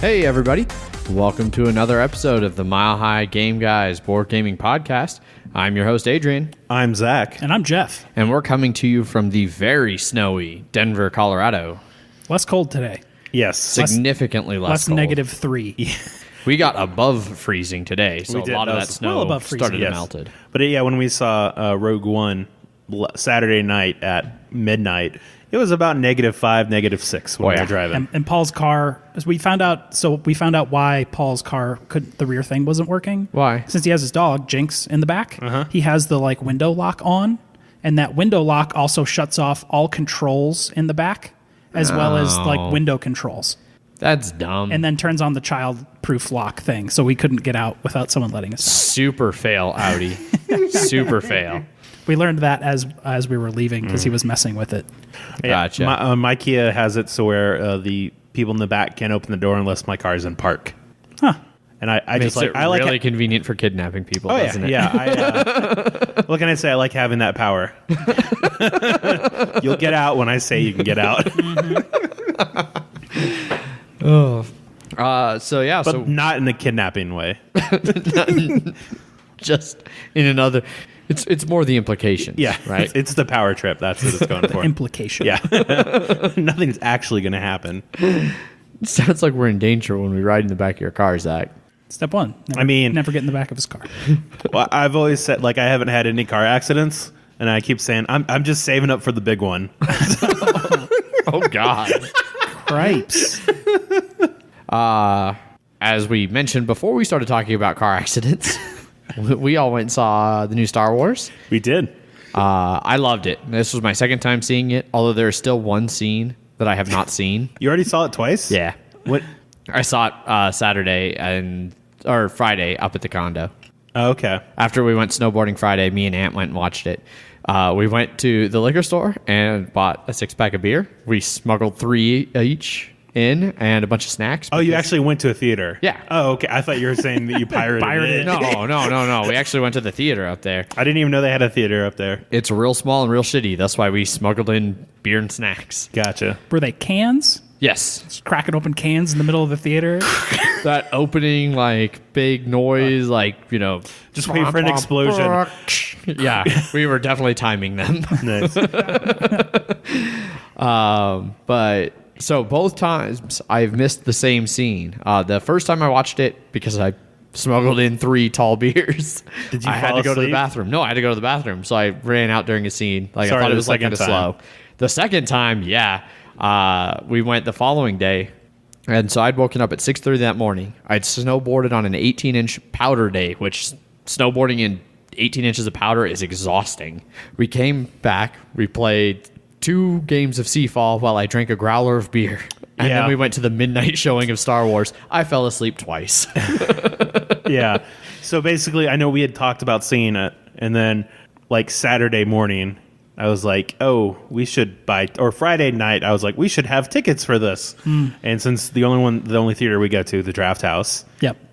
Hey everybody, welcome to another episode of the Mile High Game Guys Board Gaming Podcast. I'm your host Adrian. I'm Zach. And I'm Jeff. And we're coming to you from the very snowy Denver, Colorado. Less cold today. Yes. Significantly less cold. -3. Yeah. We got above freezing today, so a lot of that snow above freezing. started to melted. But yeah, when we saw Rogue One Saturday night at midnight, it was about -5, -6 when we were driving. And Paul's car, as we found out why Paul's car the rear thing wasn't working. Why? Since he has his dog, Jinx, in the back, he has the window lock on, and that window lock also shuts off all controls in the back, as well as window controls. That's dumb. And then turns on the child-proof lock thing, so we couldn't get out without someone letting us out. Super fail, Audi. Super fail. We learned that as we were leaving because he was messing with it. Gotcha. My Kia has it so where the people in the back can't open the door unless my car's in park. Huh. And I Makes just like it I like really convenient for kidnapping people, Oh doesn't it? yeah. What can I say? I like having that power. You'll get out when I say you can get out. But not in a kidnapping way. Just in another. It's more the implications. Yeah, right. It's the power trip. That's what it's going for. Implication. Yeah, nothing's actually going to happen. It sounds like we're in danger when we ride in the back of your car, Zach. Step one. Never get in the back of his car. Well, I've always said I haven't had any car accidents, and I keep saying I'm just saving up for the big one. Oh God. Cripes. As we mentioned before we started talking about car accidents, we all went and saw the new Star Wars. We did. I loved it. This was my second time seeing it, although there is still one scene that I have not seen. You already saw it twice? Yeah. What? I saw it Saturday or Friday up at the condo. Oh, okay. After we went snowboarding Friday, me and Aunt went and watched it. We went to the liquor store and bought a 6-pack of beer. We smuggled 3 each in and a bunch of snacks. Oh, you actually went to a theater? Yeah. Oh, okay. I thought you were saying that you pirated it. No. We actually went to the theater up there. I didn't even know they had a theater up there. It's real small and real shitty. That's why we smuggled in beer and snacks. Gotcha. Were they cans? Yes. Just cracking open cans in the middle of the theater? That opening, big noise, just wait for an explosion. Yeah, we were definitely timing them. Nice. But so both times I've missed the same scene. The first time I watched it, because I smuggled in 3 tall beers, Did you I had fall to go to the asleep? bathroom. No, I had to go to the bathroom, so I ran out during a scene. I thought it was kind of slow. The second time, yeah. We went the following day, and so I'd woken up at 6:30 that morning. I'd snowboarded on an 18-inch powder day, which snowboarding in 18 inches of powder is exhausting. We came back, we played 2 games of Seafall while I drank a growler of beer, and then we went to the midnight showing of Star Wars. I fell asleep twice. Yeah. So basically, I know we had talked about seeing it, and then Saturday morning, I was like, oh, we should buy, or Friday night, I was like, we should have tickets for this. And since the only theater we go to, the Draft House,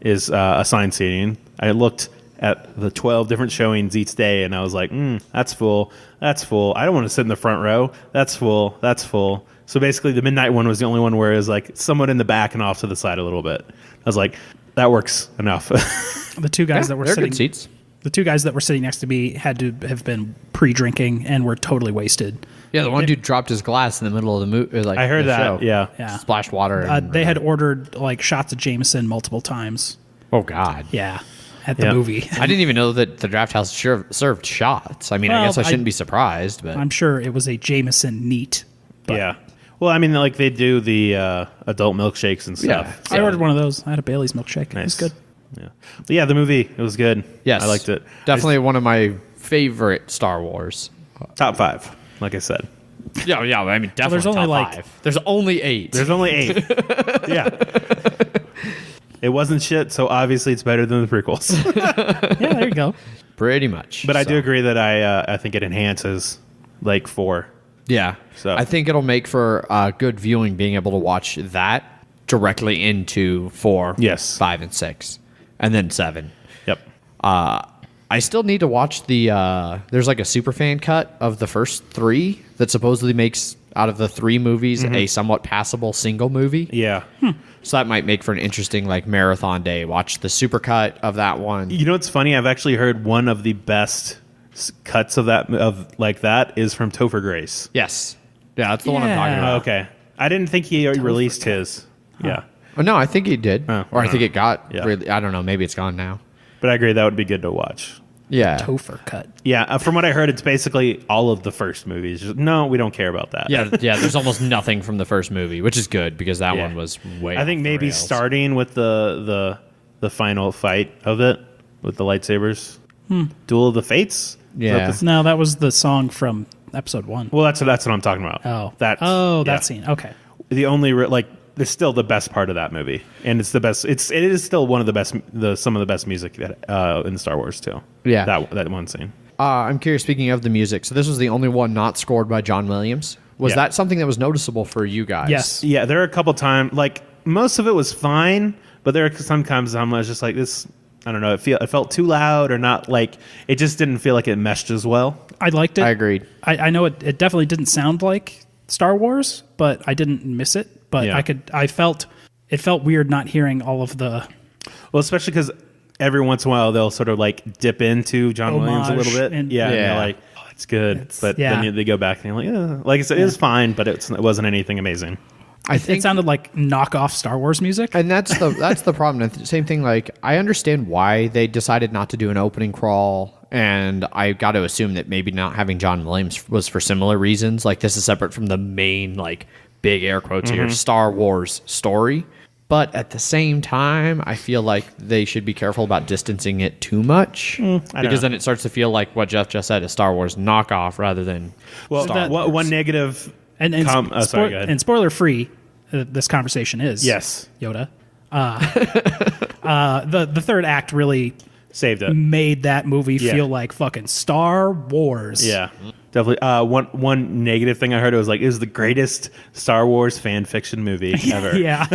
is assigned seating, I looked at the 12 different showings each day, and I was like, that's full. That's full. I don't want to sit in the front row. That's full. That's full. So basically, the midnight one was the only one where it was somewhat in the back and off to the side a little bit. I was like, that works enough. The 2 guys that were sitting good seats. The 2 guys that were sitting next to me had to have been pre-drinking and were totally wasted. Yeah, the one dude dropped his glass in the middle of the movie. I heard that. Show. Yeah. Splashed water. And, they had ordered shots of Jameson multiple times. Oh God. Yeah. At the movie. I didn't even know that the Draft House served shots. I mean, I guess I shouldn't be surprised, but I'm sure it was a Jameson neat. Yeah. Well, I mean, they do the adult milkshakes and stuff. Yeah. I ordered one of those. I had a Bailey's milkshake. Nice. It was good. Yeah. But yeah, the movie, it was good. Yes. I liked it. Definitely one of my favorite Star Wars. Top 5, like I said. Yeah. I mean, definitely there's only top 5. There's only 8. There's only 8. Yeah. It wasn't shit, so obviously it's better than the prequels. Yeah, there you go. Pretty much. But I do agree that I think it enhances 4. Yeah. So I think it'll make for good viewing, being able to watch that directly into 4, Yes. 5, and 6, and then 7. Yep. I still need to watch the. There's a super fan cut of the first 3 that supposedly makes out of the 3 movies a somewhat passable single movie. Yeah. So that might make for an interesting like marathon day. Watch the supercut of that one. You know what's funny? I've actually heard one of the best cuts of that is from Topher Grace. Yes. Yeah, that's the one I'm talking about. Oh, okay. I didn't think he released his. Huh. Yeah. Oh, no, I think he did. Oh, or I think it got yeah. really, I don't know, maybe it's gone now. But I agree, that would be good to watch. Yeah. Topher cut. Yeah, from what I heard, it's basically all of the first movies. No, we don't care about that. Yeah, there's almost nothing from the first movie, which is good because that one was way I think off the maybe rails. starting with the final fight of it with the lightsabers. Duel of the Fates? Yeah. No, that was the song from episode 1. Well, that's what I'm talking about. Oh. That that scene. Okay. The only it's still the best part of that movie, and it's the best. It is still one of the best. Some of the best music that in Star Wars too. Yeah, that one scene. I'm curious. Speaking of the music, so this was the only one not scored by John Williams. Was that something that was noticeable for you guys? Yes. Yeah, there are a couple times. Like most of it was fine, but there are sometimes I was just like this. I don't know. It felt too loud or not. Like it just didn't feel like it meshed as well. I liked it. I agreed. I know it definitely didn't sound like Star Wars, but I didn't miss it. But Yeah. it felt weird not hearing all of the. Well, especially because every once in a while they'll sort of like dip into John Williams a little bit. and- And Yeah. you're like, oh, it's good. But yeah. then they go back and you're like, like I said, it was fine, but it wasn't anything amazing. I think It sounded like knockoff Star Wars music. And that's the problem. And same thing. Like I understand why they decided not to do an opening crawl, and I got to assume that maybe not having John Williams was for similar reasons. Like this is separate from the main like big air quotes here Star Wars story. But at the same time, I feel like they should be careful about distancing it too much because then it starts to feel like what Jeff just said, a Star Wars knockoff rather than Star Wars. One negative. And sorry, go ahead. and spoiler free, this conversation is Yes. Yoda. The third act really Saved it. made that movie Yeah. feel like fucking Star Wars. Yeah, definitely. One negative thing I heard, it was like, it was the greatest Star Wars fan fiction movie ever. Yeah.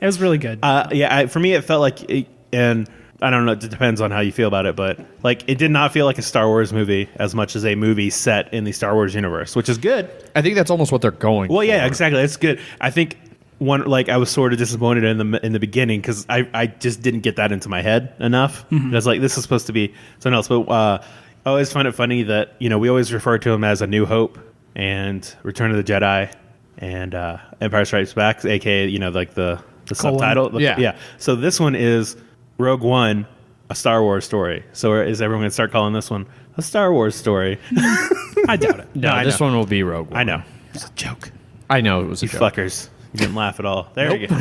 It was really good. For me, it felt like, and I don't know, it depends on how you feel about it, but like it did not feel like a Star Wars movie as much as a movie set in the Star Wars universe, which is good. I think that's almost what they're going Well, for. yeah, exactly. It's good. I think I was sort of disappointed in the beginning because I just didn't get that into my head enough. I was like, this is supposed to be something else. But I always find it funny that we always refer to him as A New Hope and Return of the Jedi and Empire Strikes Back, aka like the subtitle. Yeah. So this one is Rogue One, a Star Wars story. So is everyone going to start calling this one a Star Wars story? I doubt it. No, this one will be Rogue One. I know. It's a joke. I know it was a You joke. fuckers. You didn't laugh at all. There you go.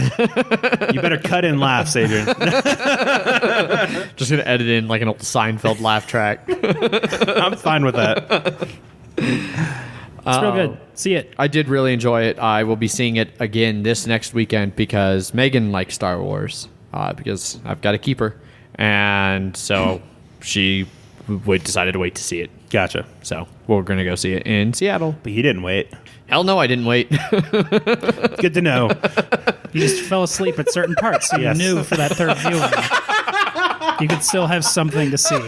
You better cut in laughs, Adrian. Just gonna edit in like an old Seinfeld laugh track. I'm fine with that. It's real good. See it. I did really enjoy it. I will be seeing it again this next weekend because Megan likes Star Wars. Because I've got to keep her, and so she decided to wait to see it. Gotcha. So we're gonna go see it in Seattle. But you didn't wait. Hell no, I didn't wait. Good to know. You just fell asleep at certain parts, so Yes. you knew for that third viewing you could still have something to see.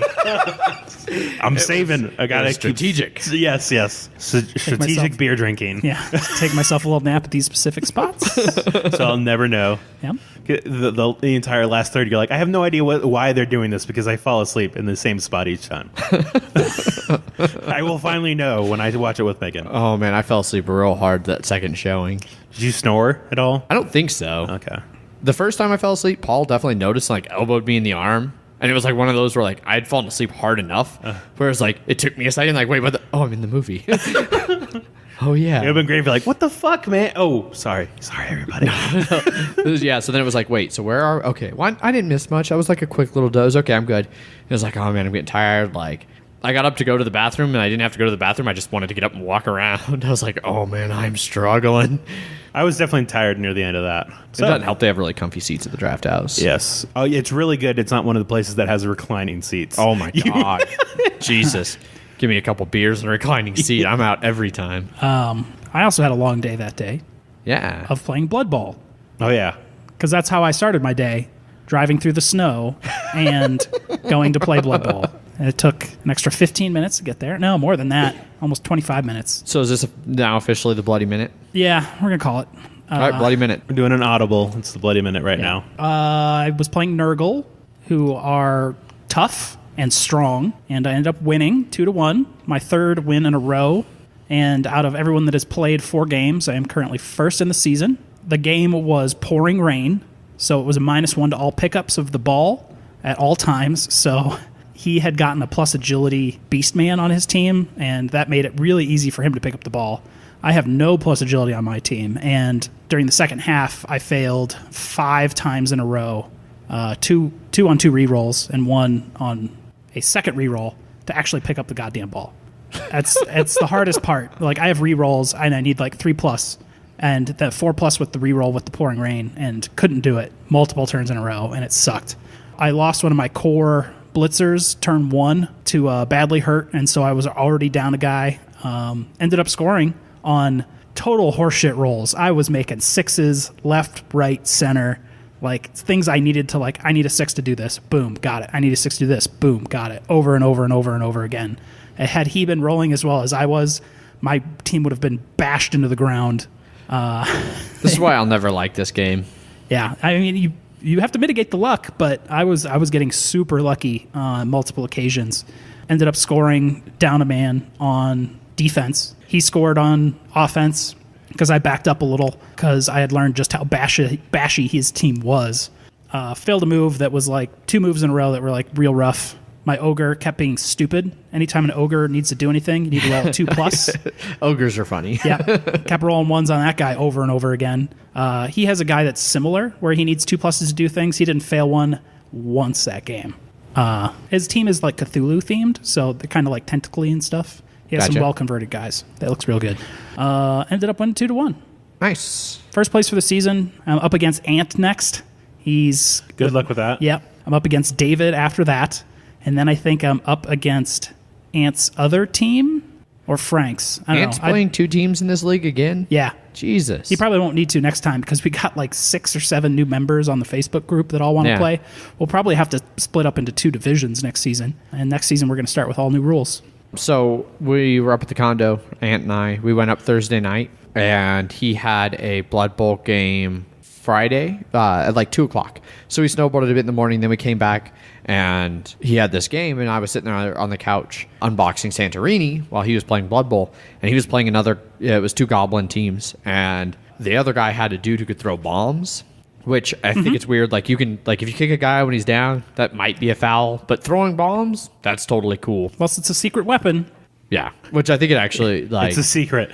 I'm saving. I gotta strategic. Keep, yes. Strategic myself- beer drinking. Yeah, take myself a little nap at these specific spots. So I'll never know. Yeah. The entire last third, you're like, I have no idea why they're doing this because I fall asleep in the same spot each time. I will finally know when I watch it with Megan. Oh man, I fell asleep real hard that second showing. Did you snore at all? I don't think so. Okay. The first time I fell asleep, Paul definitely noticed, like elbowed me in the arm. And it was like one of those where like I had fallen asleep hard enough, whereas like it took me a second, like, wait, what? I'm in the movie. Oh yeah. It would have been great if you're like, what the fuck, man? Oh, sorry, everybody. Yeah. So then it was like, wait, so where are? Okay, well, I didn't miss much. I was like a quick little doze. Okay, I'm good. It was like, oh man, I'm getting tired. Like, I got up to go to the bathroom, and I didn't have to go to the bathroom. I just wanted to get up and walk around. I was like, oh man, I'm struggling. I was definitely tired near the end of that. It doesn't help they have really comfy seats at the draft house. Yes. Oh, it's really good. It's not one of the places that has reclining seats. Oh my god. Jesus. Give me a couple beers and a reclining seat. I'm out every time. I also had a long day that day Yeah. of playing Blood Bowl Oh, yeah. because that's how I started my day, driving through the snow and going to play Blood Bowl. And it took an extra 15 minutes to get there. No, more than that. Almost 25 minutes. So is this now officially the Bloody Minute? Yeah, we're going to call it. All right, Bloody Minute. We're doing an audible. It's the Bloody Minute right now. I was playing Nurgle, who are tough and strong, and I ended up winning 2-1, my third win in a row. And out of everyone that has played 4 games, I am currently first in the season. The game was pouring rain, so it was a -1 to all pickups of the ball at all times. So he had gotten a plus agility Beastman on his team, and that made it really easy for him to pick up the ball. I have no plus agility on my team, and during the second half, I failed 5 times in a row, 2 on 2 rerolls and 1 on a second reroll to actually pick up the goddamn ball. It's the hardest part. Like, I have rerolls and I need like 3+, and that 4+ with the reroll with the pouring rain, and couldn't do it multiple turns in a row, and it sucked. I lost one of my core blitzers turn 1 to badly hurt, and so I was already down a guy. Ended up scoring on total horseshit rolls. I was making 6s left, right, center, like things I needed to, like, I need a 6 to do this. Boom, got it. I need a 6 to do this. Boom, got it. Over and over and over and over again. Had he been rolling as well as I was, my team would have been bashed into the ground. This is why I'll never like this game. Yeah, I mean, you have to mitigate the luck, but I was getting super lucky on multiple occasions. Ended up scoring down a man on defense. He scored on offense because I backed up a little because I had learned just how bashy his team was. Failed a move that was like 2 moves in a row that were like real rough. My ogre kept being stupid. Anytime an ogre needs to do anything, you need to roll 2+. Ogres are funny. Yeah, kept rolling 1s on that guy over and over again. He has a guy that's similar where he needs 2+ to do things. He didn't fail one once that game. His team is like Cthulhu themed, so they're kind of like tentacly and stuff. He has some well-converted guys. That looks real good. Ended up winning 2-1. Nice. First place for the season. I'm up against Ant next. He's... Good luck with that. Yep. I'm up against David after that. And then I think I'm up against Ant's other team or Frank's. I don't Ant's know. playing 2 teams in this league again? Yeah. Jesus. He probably won't need to next time because we got like 6 or 7 new members on the Facebook group that all want to play. We'll probably have to split up into 2 divisions next season. And next season, we're going to start with all new rules. So we were up at the condo, Ant and I. We went up Thursday night, and he had a Blood Bowl game Friday at like 2 o'clock. So we snowboarded a bit in the morning, then we came back, and he had this game, and I was sitting there on the couch unboxing Santorini while he was playing Blood Bowl, and he was playing another, it was 2 goblin teams, and the other guy had a dude who could throw bombs, which I think it's weird. Like, you can, like, if you kick a guy when he's down, that might be a foul, but throwing bombs, that's totally cool. Plus, it's a secret weapon. Yeah, which I think it actually, like... It's a secret.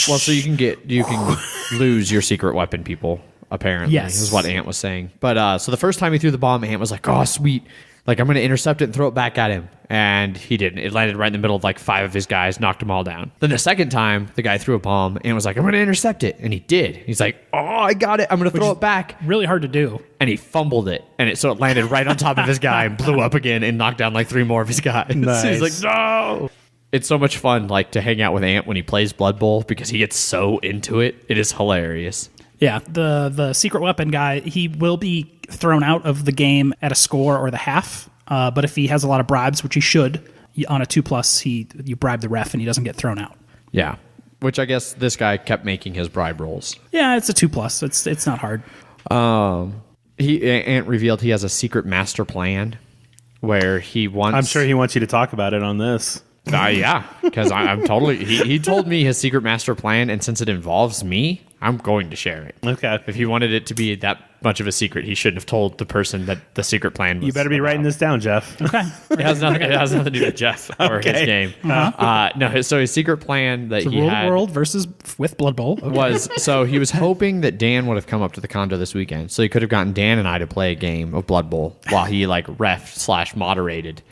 Well, so you can lose your secret weapon, people, apparently. Yes. This is what Ant was saying. But so the first time he threw the bomb, Ant was like, oh, sweet. Like, I'm going to intercept it and throw it back at him. And he didn't. It landed right in the middle of like 5 of his guys, knocked them all down. Then the second time, the guy threw a bomb and was like, I'm going to intercept it. And he did. He's like, oh, I got it. I'm going to throw it back. Really hard to do. And he fumbled it. And so it landed right on top of his guy and blew up again and knocked down like 3 more of his guys. Nice. He's like, no. It's so much fun, like, to hang out with Ant when he plays Blood Bowl because he gets so into it. It is hilarious. Yeah, the secret weapon guy, he will be thrown out of the game at a score or the half. But if he has a lot of bribes, which he should, on a 2+, you bribe the ref and he doesn't get thrown out. Yeah, which I guess this guy kept making his bribe rolls. Yeah, it's a 2+. It's not hard. Ant revealed he has a secret master plan where he wants... I'm sure he wants you to talk about it on this. Yeah, because I'm totally... He told me his secret master plan, and since it involves me, I'm going to share it. Okay. If he wanted it to be that much of a secret, he shouldn't have told the person that the secret plan was. You better be writing this down, Jeff. Okay. It has nothing to do with Jeff or his game. No, so his secret plan that he Rule had... World versus with Blood Bowl. Okay. Was, so he was hoping that Dan would have come up to the condo this weekend, so he could have gotten Dan and I to play a game of Blood Bowl while he, like, ref/moderated.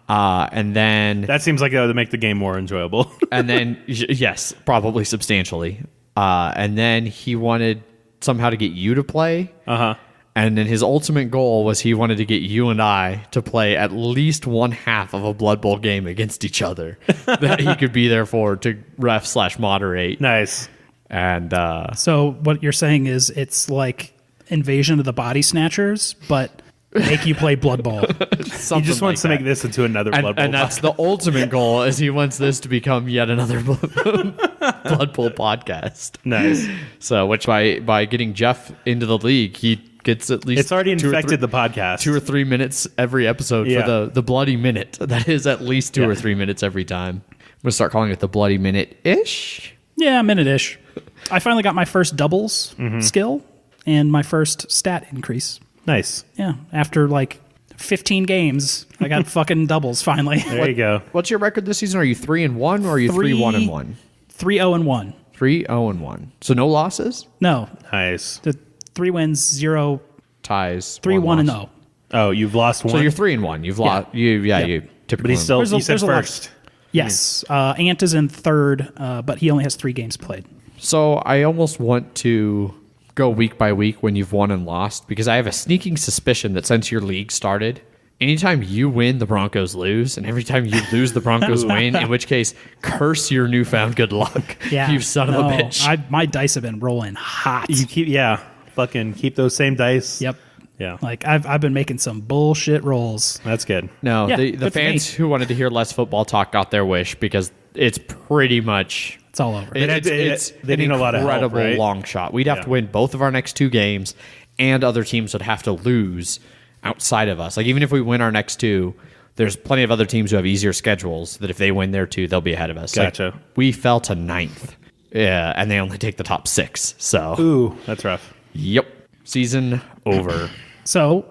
And then... That seems like it would make the game more enjoyable. And then, yes, probably substantially. And then he wanted somehow to get you to play. And then his ultimate goal was he wanted to get you and I to play at least 1/2 of a Blood Bowl game against each other that he could be there for to ref/moderate. Nice. And so what you're saying is it's like Invasion of the Body Snatchers, but make you play Blood Bowl. He just wants to make this into another Blood Bowl. And that's the ultimate goal, is he wants this to become yet another Blood Bowl podcast. Nice. So, which by getting Jeff into the league, he gets at least... It's already infected the podcast. 2 or 3 minutes every episode for the Bloody Minute. That is at least 2 or 3 minutes every time. I'm going to start calling it the Bloody Minute-ish. Yeah, minute-ish. I finally got my first doubles skill and my first stat increase. Nice. Yeah, after like 15 games, I got fucking doubles finally. There you go. What's your record this season? Are you 3-1 or are you 3-1-1? 3-0-1. 3-0-1. So no losses? No. Nice. The 3 wins, 0 ties. 3-1-0. Oh, you've lost one? So you're 3-1. You've lost. You typically. But he's still, you said first. Yes. Ant is in third, but he only has 3 games played. So I almost want to go week by week when you've won and lost, because I have a sneaking suspicion that since your league started, anytime you win, the Broncos lose, and every time you lose, the Broncos win, in which case, curse your newfound good luck. Yeah. You son of a bitch. My dice have been rolling hot. You fucking keep those same dice. Yep. Yeah. Like, I've been making some bullshit rolls. That's good. No, Yeah, the good for fans me. who wanted to hear less football talk got their wish, because it's pretty much... It's all over. It's they an need a lot of help, incredible right? long shot. We'd have to win both of our next 2 games, and other teams would have to lose outside of us. Like, even if we win our next 2, there's plenty of other teams who have easier schedules that if they win their 2, they'll be ahead of us. Gotcha. Like, we fell to 9th. Yeah, and they only take the top 6. So, Ooh, that's rough. Yep. Season over. So,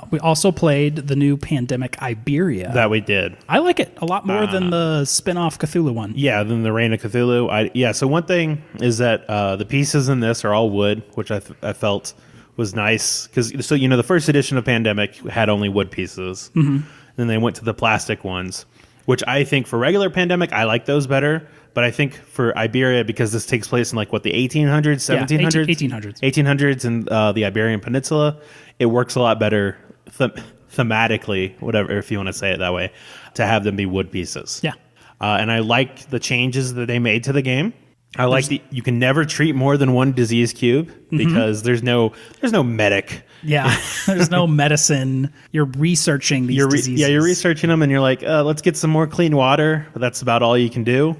we also played the new Pandemic Iberia. That we did. I like it a lot more than the spin-off Cthulhu one. Yeah, then the Reign of Cthulhu. So one thing is that the pieces in this are all wood, which I felt was nice. Because, the first edition of Pandemic had only wood pieces. Mm-hmm. Then they went to the plastic ones, which I think for regular Pandemic, I like those better. But I think for Iberia, because this takes place in the 1800s, 1700s? 1800s. 1800s in the Iberian Peninsula, it works a lot better thematically, whatever, if you want to say it that way, to have them be wood pieces. Yeah. And I like the changes that they made to the game. I like you can never treat more than one disease cube because there's no medic. Yeah. There's no medicine. You're researching these diseases. Yeah, you're researching them and you're like, let's get some more clean water. But that's about all you can do,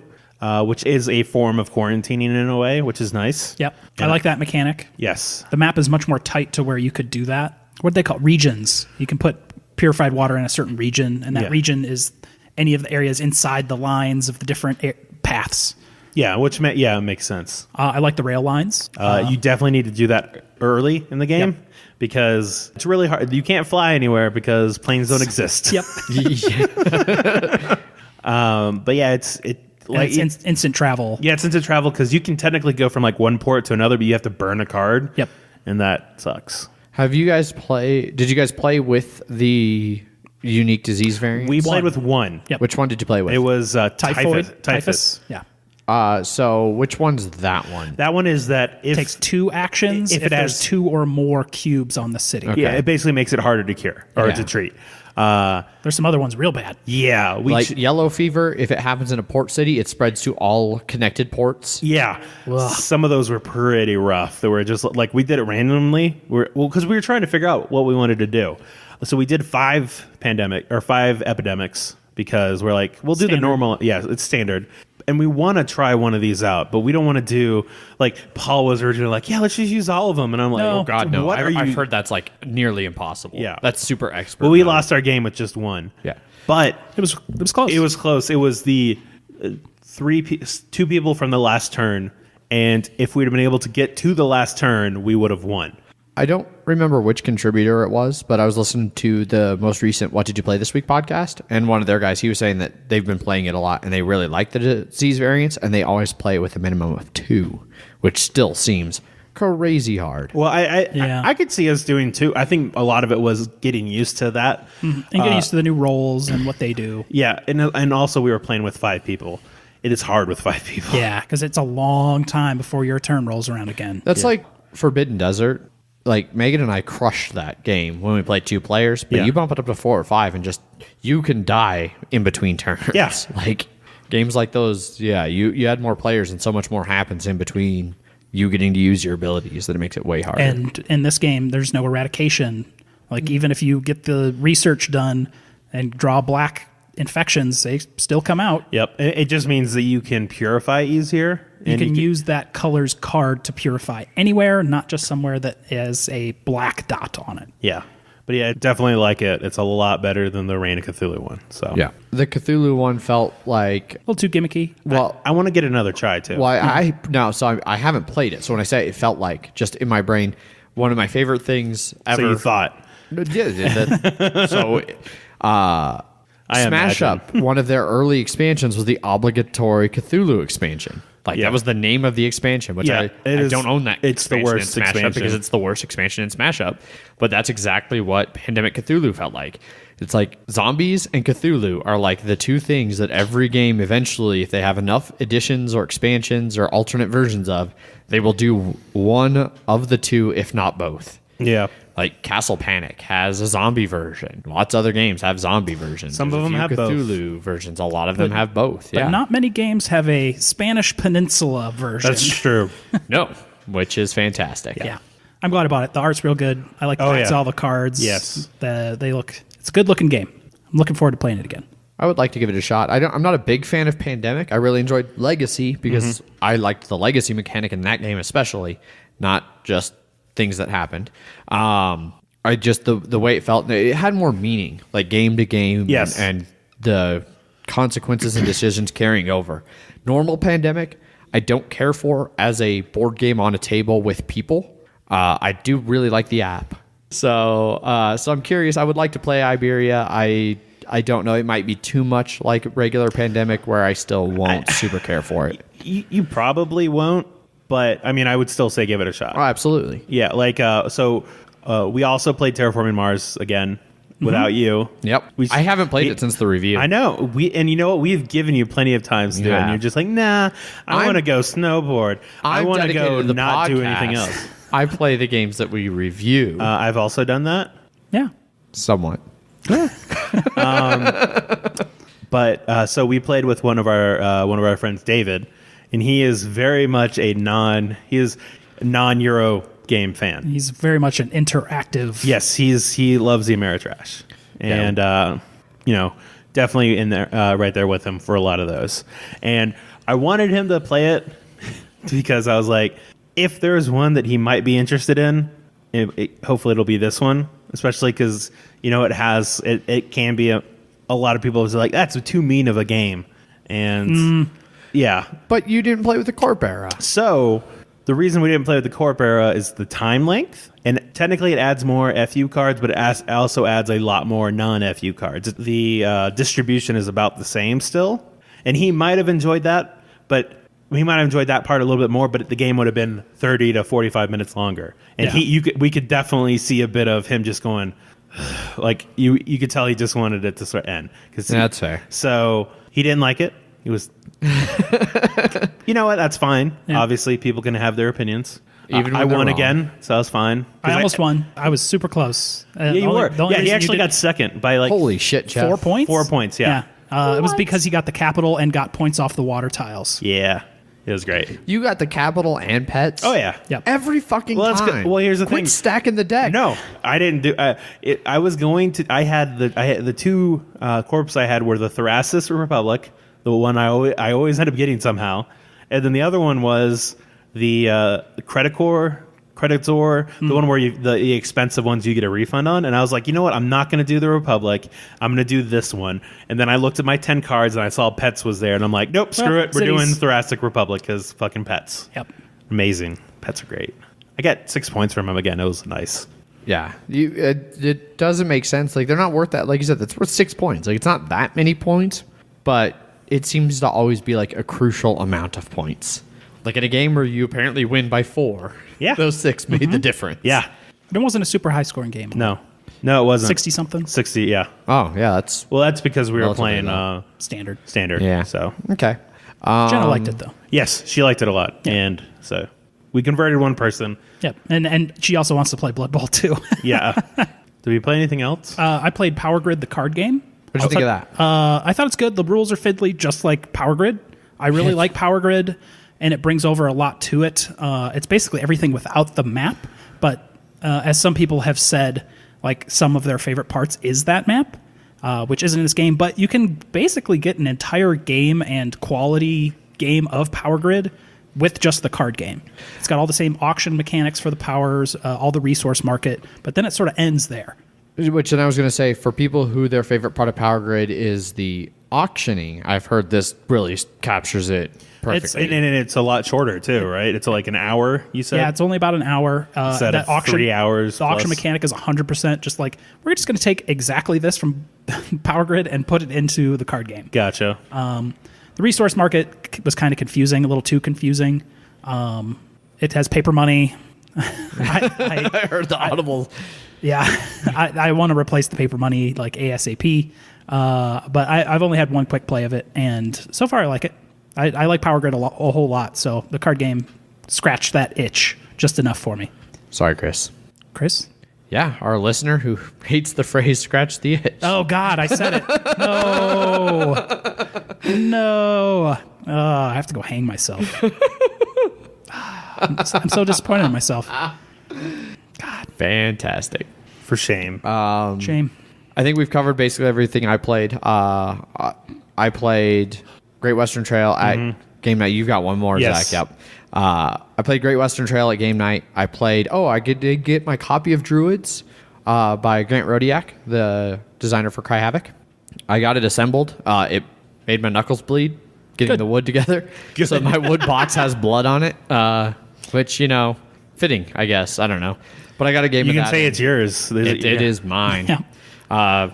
which is a form of quarantining in a way, which is nice. Yep. I like that mechanic. Yes. The map is much more tight to where you could do that. What do they call it? Regions. You can put purified water in a certain region, and that region is any of the areas inside the lines of the different paths. Yeah, makes sense. I like the rail lines. You definitely need to do that early in the game because it's really hard. You can't fly anywhere because planes don't exist. Yep. But yeah, it's instant travel. Yeah, it's instant travel because you can technically go from one port to another, but you have to burn a card. Yep. And that sucks. Did you guys play with the unique disease variant? We played with one. Yep. Which one did you play with? It was Typhus. Yeah. So which one's that one? That one is that It takes 2 actions if there's 2 or more cubes on the city. Okay. Yeah, it basically makes it harder to cure or to treat. There's some other ones real bad. Yeah. Yellow fever, if it happens in a port city, it spreads to all connected ports. Yeah. Some of those were pretty rough. They were just we did it randomly. Because we were trying to figure out what we wanted to do. So we did 5 epidemics because we're we'll do the normal. Yeah, it's standard. And we want to try one of these out, but we don't want to do Paul was originally let's just use all of them. And I'm like, Oh God, no! I've heard that's nearly impossible. Yeah, that's super expert. Well, we lost our game with just one. Yeah, but it was close. It was close. It was the 2 people from the last turn, and if we'd have been able to get to the last turn, we would have won. I don't remember which contributor it was, but I was listening to the most recent What Did You Play This Week podcast, and one of their guys, he was saying that they've been playing it a lot, and they really like the disease variants, and they always play with a minimum of 2, which still seems crazy hard. Well, I could see us doing 2. I think a lot of it was getting used to that. And getting used to the new roles and what they do. Yeah, and also we were playing with 5 people. It is hard with 5 people. Yeah, because it's a long time before your turn rolls around again. That's like Forbidden Desert. Megan and I crushed that game when we played 2 players, but you bump it up to 4 or 5 and you can die in between turns. Yeah. Games like those, you add more players and so much more happens in between you getting to use your abilities that it makes it way harder. And in this game, there's no eradication Like even if you get the research done and draw black infections, they still come out. Yep. It just means that you can purify easier. You can use that color's card to purify anywhere, not just somewhere that has a black dot on it. Yeah. But yeah, I definitely like it. It's a lot better than the Reign of Cthulhu one. So Yeah. The Cthulhu one felt like... A little too gimmicky. Well, I want to get another try, too. Well, I haven't played it. So when I say it felt like, just in my brain, one of my favorite things ever... So you thought. Yeah. Smash Up, one of their early expansions was the obligatory Cthulhu expansion. Like that was the name of the expansion, which I don't own that. It's the worst in Smash expansion Up because it's the worst expansion in Smash Up. But that's exactly what Pandemic Cthulhu felt like. It's like zombies and Cthulhu are like the two things that every game eventually, if they have enough additions or expansions or alternate versions of, they will do one of the two, if not both. Yeah. Like Castle Panic has a zombie version. Lots of other games have zombie versions. Some of them have Cthulhu versions. A lot of them have both. But not many games have a Spanish Peninsula version. That's true. No, which is fantastic. Yeah. I'm glad about it. The art's real good. I like all the cards. Yes. It's a good looking game. I'm looking forward to playing it again. I would like to give it a shot. I'm not a big fan of Pandemic. I really enjoyed Legacy because I liked the Legacy mechanic in that game especially, not just things that happened. I just the way it felt, it had more meaning, like game to game, and the consequences and decisions carrying over. Normal Pandemic, I don't care for as a board game on a table with people. I do really like the app, so I'm curious. I would like to play Iberia. I don't know. It might be too much like regular Pandemic, where I still won't super care for it. You probably won't. But, I mean, I would still say give it a shot. Oh, absolutely. Yeah, like, we also played Terraforming Mars again without you. Yep. I haven't played it since the review. I know. And you know what? We've given you plenty of times to do it, and you're just like, nah, I want to go snowboard. I want to go not do anything else. I play the games that we review. I've also done that. Yeah. Somewhat. But so we played with one of our friends, David. And he is very much a non-Euro game fan. He's very much an interactive. Yes, he loves the Ameritrash, and definitely in there, right there with him for a lot of those. And I wanted him to play it because I was like, if there's one that he might be interested in, hopefully it'll be this one, especially because it can be a lot of people are like, that's too mean of a game, and. Yeah. But you didn't play with the Corp era. So the reason we didn't play with the Corp era is the time length. And technically it adds more FU cards, but it also adds a lot more non-FU cards. The distribution is about the same still. And he might have enjoyed that, but he might have enjoyed that part a little bit more, but the game would have been 30 to 45 minutes longer. And we could definitely see a bit of him just going, like, you could tell he just wanted it to sort of end. That's fair. So he didn't like it. He was, you know what? That's fine. Yeah. Obviously, people can have their opinions. Even I won again, so that's fine. I almost won. I was super close. Yeah, you were. Yeah, he actually got second by like holy shit, Jeff. 4 points. 4 points. Yeah. It was because he got the capital and got points off the water tiles. Yeah, it was great. You got the capital and pets. Oh yeah. Yep. Every fucking time. Well, here's the thing. Quit stacking the deck. No, I didn't do. I was going to. I had the two corps I had were the Thracis Republic. The one I always end up getting somehow. And then the other one was the Creditor, the one where the expensive ones you get a refund on. And I was like, you know what? I'm not going to do the Republic. I'm going to do this one. And then I looked at my 10 cards and I saw Pets was there. And I'm like, nope, screw it. We're doing Thoracic Republic because fucking Pets. Yep. Amazing. Pets are great. I got 6 points from him again. It was nice. Yeah. It doesn't make sense. Like, they're not worth that. Like you said, that's worth 6 points. Like, it's not that many points, but it seems to always be like a crucial amount of points. Like in a game where you apparently win by 4. Yeah. Those 6 made the difference. Yeah. It wasn't a super high scoring game. No, it wasn't. 60 something? 60, yeah. Oh, yeah. That's because we were playing standard. Yeah. So. Okay. Jenna liked it though. Yes, she liked it a lot. Yeah. And so we converted one person. Yep. And she also wants to play Blood Bowl too. Yeah. Did we play anything else? I played Power Grid, the card game. What did you think of that? I thought it's good. The rules are fiddly, just like Power Grid. I really like Power Grid, and it brings over a lot to it. It's basically everything without the map, but as some people have said, like some of their favorite parts is that map, which isn't in this game. But you can basically get an entire game and quality game of Power Grid with just the card game. It's got all the same auction mechanics for the powers, all the resource market, but then it sort of ends there. Which, and I was going to say, for people who their favorite part of Power Grid is the auctioning, I've heard this really captures it perfectly. And it's a lot shorter too, right? It's like an hour, you said? Yeah, it's only about an hour. Instead of auction, 3 hours. The auction mechanic is 100% just like, we're just going to take exactly this from Power Grid and put it into the card game. Gotcha. The resource market was kind of confusing, a little too confusing. It has paper money. I heard the audible. Yeah, I want to replace the paper money like ASAP. But I've only had one quick play of it, and so far I like it. I like Power Grid a whole lot, so the card game scratched that itch just enough for me. Sorry, Chris. Chris? Yeah, our listener who hates the phrase "scratch the itch." Oh God, I said it. No. I have to go hang myself. I'm so disappointed in myself. God, fantastic. For shame. Shame. I think we've covered basically everything I played. I played Great Western Trail at game night. You've got one more, yes. Zach. Yep. I played Great Western Trail at game night. I played. I did get my copy of Druids by Grant Rodiak, the designer for Cry Havoc. I got it assembled. It made my knuckles bleed getting the wood together. Good. So my wood box has blood on it, which fitting, I guess. I don't know, but I got a game. You of can that say it's yours. It is mine. Yeah.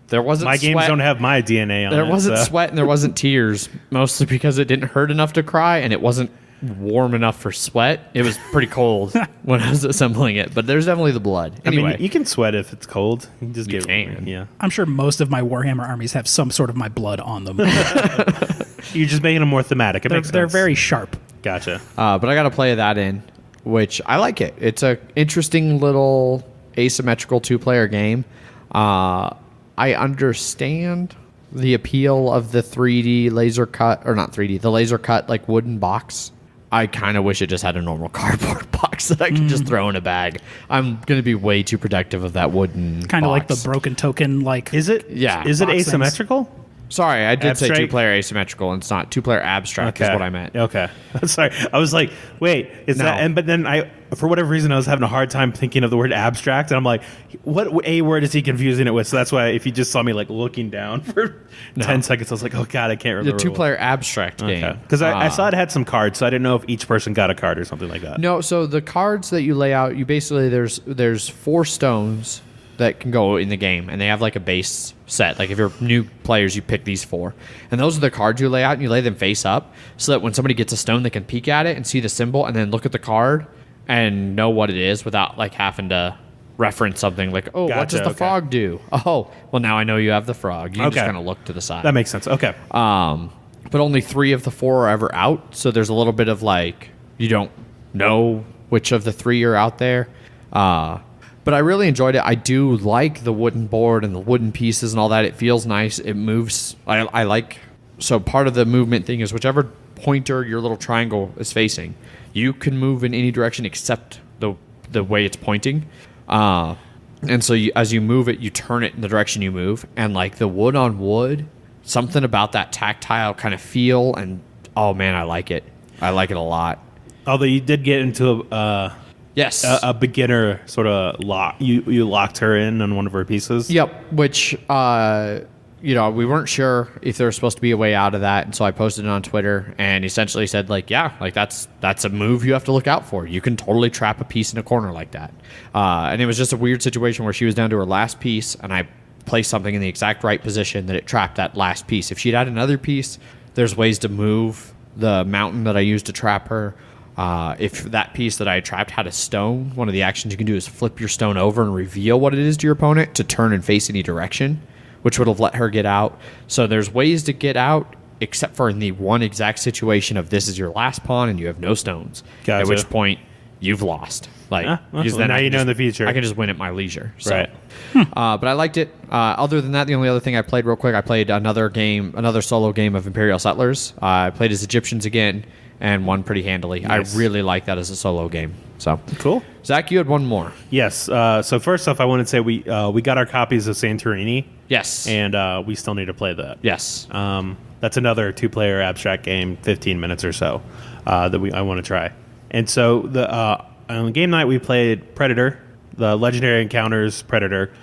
There wasn't my sweat. games don't have my DNA on it. There wasn't sweat and there wasn't tears, mostly because it didn't hurt enough to cry and it wasn't warm enough for sweat. It was pretty cold when I was assembling it, but there's definitely the blood. Anyway, I mean, you can sweat if it's cold. You can just You can. Yeah. I'm sure most of my Warhammer armies have some sort of my blood on them. You're just making them more thematic. Makes sense. They're very sharp. Gotcha. but I got to play that in, which I like it. It's a interesting little asymmetrical 2-player game. I understand the appeal of the 3D laser cut, or not 3D, the laser cut like wooden box. I kind of wish it just had a normal cardboard box that I could just throw in a bag. I'm going to be way too protective of that wooden Kind of like the box. broken token. Like Is it? Yeah. Is it Box asymmetrical? Sorry, I did say Abstract? 2-player asymmetrical, and it's not 2-player abstract is what I meant. Okay. Sorry. I was like, wait, is No. that? But then for whatever reason, I was having a hard time thinking of the word abstract, and I'm like, what a word is he confusing it with? So that's why if you just saw me like looking down for 10 seconds, I was like, oh God, I can't remember. The 2-player abstract game. Because I saw it had some cards, so I didn't know if each person got a card or something like that. No, so the cards that you lay out, you basically there's 4 stones that can go in the game, and they have like a base set. Like if you're new players, you pick these 4, and those are the cards you lay out, and you lay them face up so that when somebody gets a stone, they can peek at it and see the symbol, and then look at the card and know what it is without like having to reference something like, oh, what does the frog do? Oh, well, now I know you have the frog. You just kind of look to the side. That makes sense. Okay. But only 3 of the 4 are ever out, so there's a little bit of like you don't know which of the 3 are out there. But I really enjoyed it. I do like the wooden board and the wooden pieces and all that. It feels nice. It moves. I like. So part of the movement thing is whichever pointer your little triangle is facing, you can move in any direction except the way it's pointing. And so as you move it, you turn it in the direction you move. And like the wood on wood, something about that tactile kind of feel. And oh man, I like it. I like it a lot. Although you did get into Yes. a beginner sort of lock. You locked her in on one of her pieces. Yep. Which, we weren't sure if there was supposed to be a way out of that. And so I posted it on Twitter and essentially said that's a move you have to look out for. You can totally trap a piece in a corner like that. And it was just a weird situation where she was down to her last piece and I placed something in the exact right position that it trapped that last piece. If she'd had another piece, there's ways to move the mountain that I used to trap her. If that piece that I trapped had a stone, one of the actions you can do is flip your stone over and reveal what it is to your opponent to turn and face any direction, which would have let her get out. So there's ways to get out, except for in the one exact situation of this is your last pawn and you have no stones. Gotcha. At which point you've lost. Because now you know in the future. I can just win at my leisure. So. Right. But I liked it. Other than that, the only other thing I played real quick, I played another solo game of Imperial Settlers. I played as Egyptians again. and won pretty handily. Yes. I really like that as a solo game. So Cool. Zach, you had one more. Yes. So first off, I want to say we got our copies of Santorini. Yes. And we still need to play that. Yes. That's another 2-player abstract game, 15 minutes or so, that I want to try. And so on game night, we played Predator, the Legendary Encounters Predator.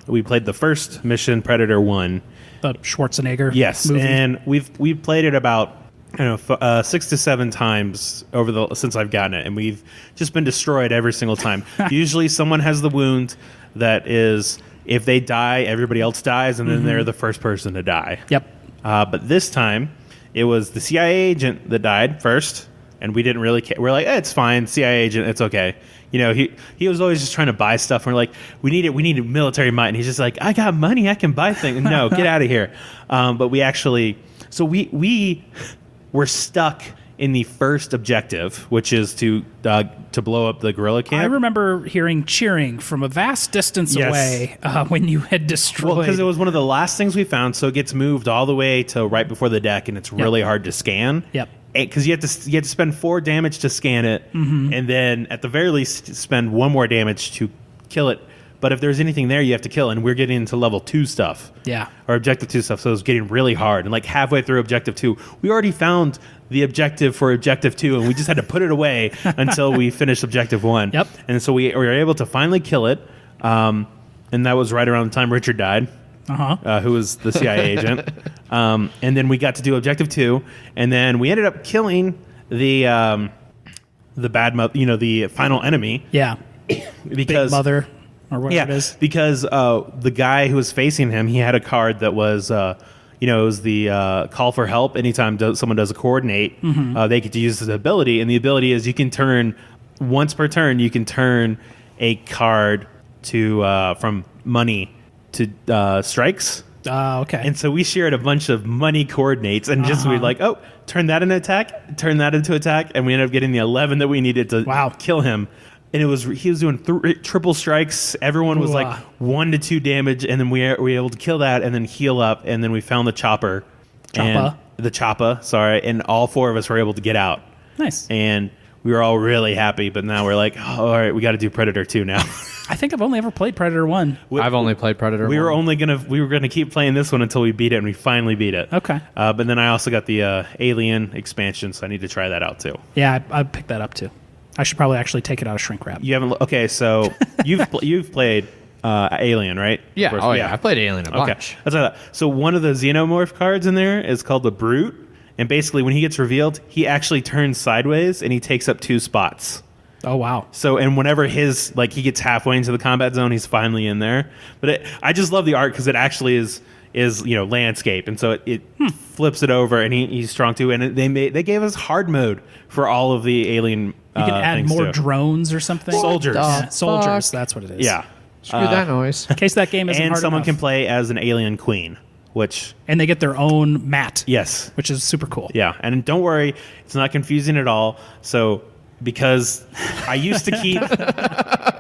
We played the first mission, Predator 1. The Schwarzenegger Yes, movie. and we've played it about 6 to 7 times since I've gotten it, and we've just been destroyed every single time. Usually, someone has the wound that is, if they die, everybody else dies, and then they're the first person to die. Yep. But this time, it was the CIA agent that died first, and we didn't really care. We're like, it's fine, CIA agent, it's okay. You know, he was always just trying to buy stuff. And we're like, we need military might. And he's just like, I got money, I can buy things. No, get out of here. But we actually, so we were stuck in the first objective, which is to blow up the guerrilla camp. I remember hearing cheering from a vast distance away when you had destroyed. Well, because it was one of the last things we found, so it gets moved all the way to right before the deck, and it's really hard to scan. Yep. Because you have to spend 4 damage to scan it, and then at the very least spend 1 more damage to kill it. But if there's anything there, you have to kill, and we're getting into level 2 stuff. Yeah. Or objective 2 stuff, so it was getting really hard. And like halfway through objective 2, we already found the objective for objective 2, and we just had to put it away until we finished objective 1. Yep. And so we were able to finally kill it, and that was right around the time Richard died. Who was the CIA agent. And then we got to do objective 2, and then we ended up killing the bad mother, the final enemy. Yeah. Because Big Mother, or whatever it is. Because the guy who was facing him, he had a card that was, it was the call for help. Anytime someone does a coordinate, they get to use this ability, and the ability is you can turn, once per turn, you can turn a card to from money to strikes. Okay. And so we shared a bunch of money coordinates, and just we're like, turn that into attack, turn that into attack, and we ended up getting the 11 that we needed to kill him. And he was doing triple strikes. Everyone was like 1 to 2 damage, and then we were able to kill that and then heal up, and then we found the chopper. The chopper, sorry, and all 4 of us were able to get out. Nice. And we were all really happy, but now we're like, all right, we got to do Predator 2 now. I think I've only ever played Predator 1. I've only played Predator 1. We were gonna keep playing this one until we beat it, and we finally beat it. Okay. But then I also got the Alien expansion, so I need to try that out too. Yeah, I picked that up too. I should probably actually take it out of shrink wrap. You haven't? Okay, so you've played Alien, right? Yeah. Oh yeah. I played Alien a bunch. Okay. That's what I thought. So one of the Xenomorph cards in there is called the Brute, and basically when he gets revealed, he actually turns sideways and he takes up 2 spots. Oh wow! So, and whenever he gets halfway into the combat zone, he's finally in there. But I just love the art because it actually is landscape, and so it flips it over, and he's strong too. And they gave us hard mode for all of the Alien. You can add more too. drones or something. Soldiers. Soldiers. That's what it is. Yeah. Screw that noise. In case that game isn't And hard someone enough. can play as an alien queen, and they get their own mat. Yes. Which is super cool. Yeah, and don't worry, it's not confusing at all. So, because I used to keep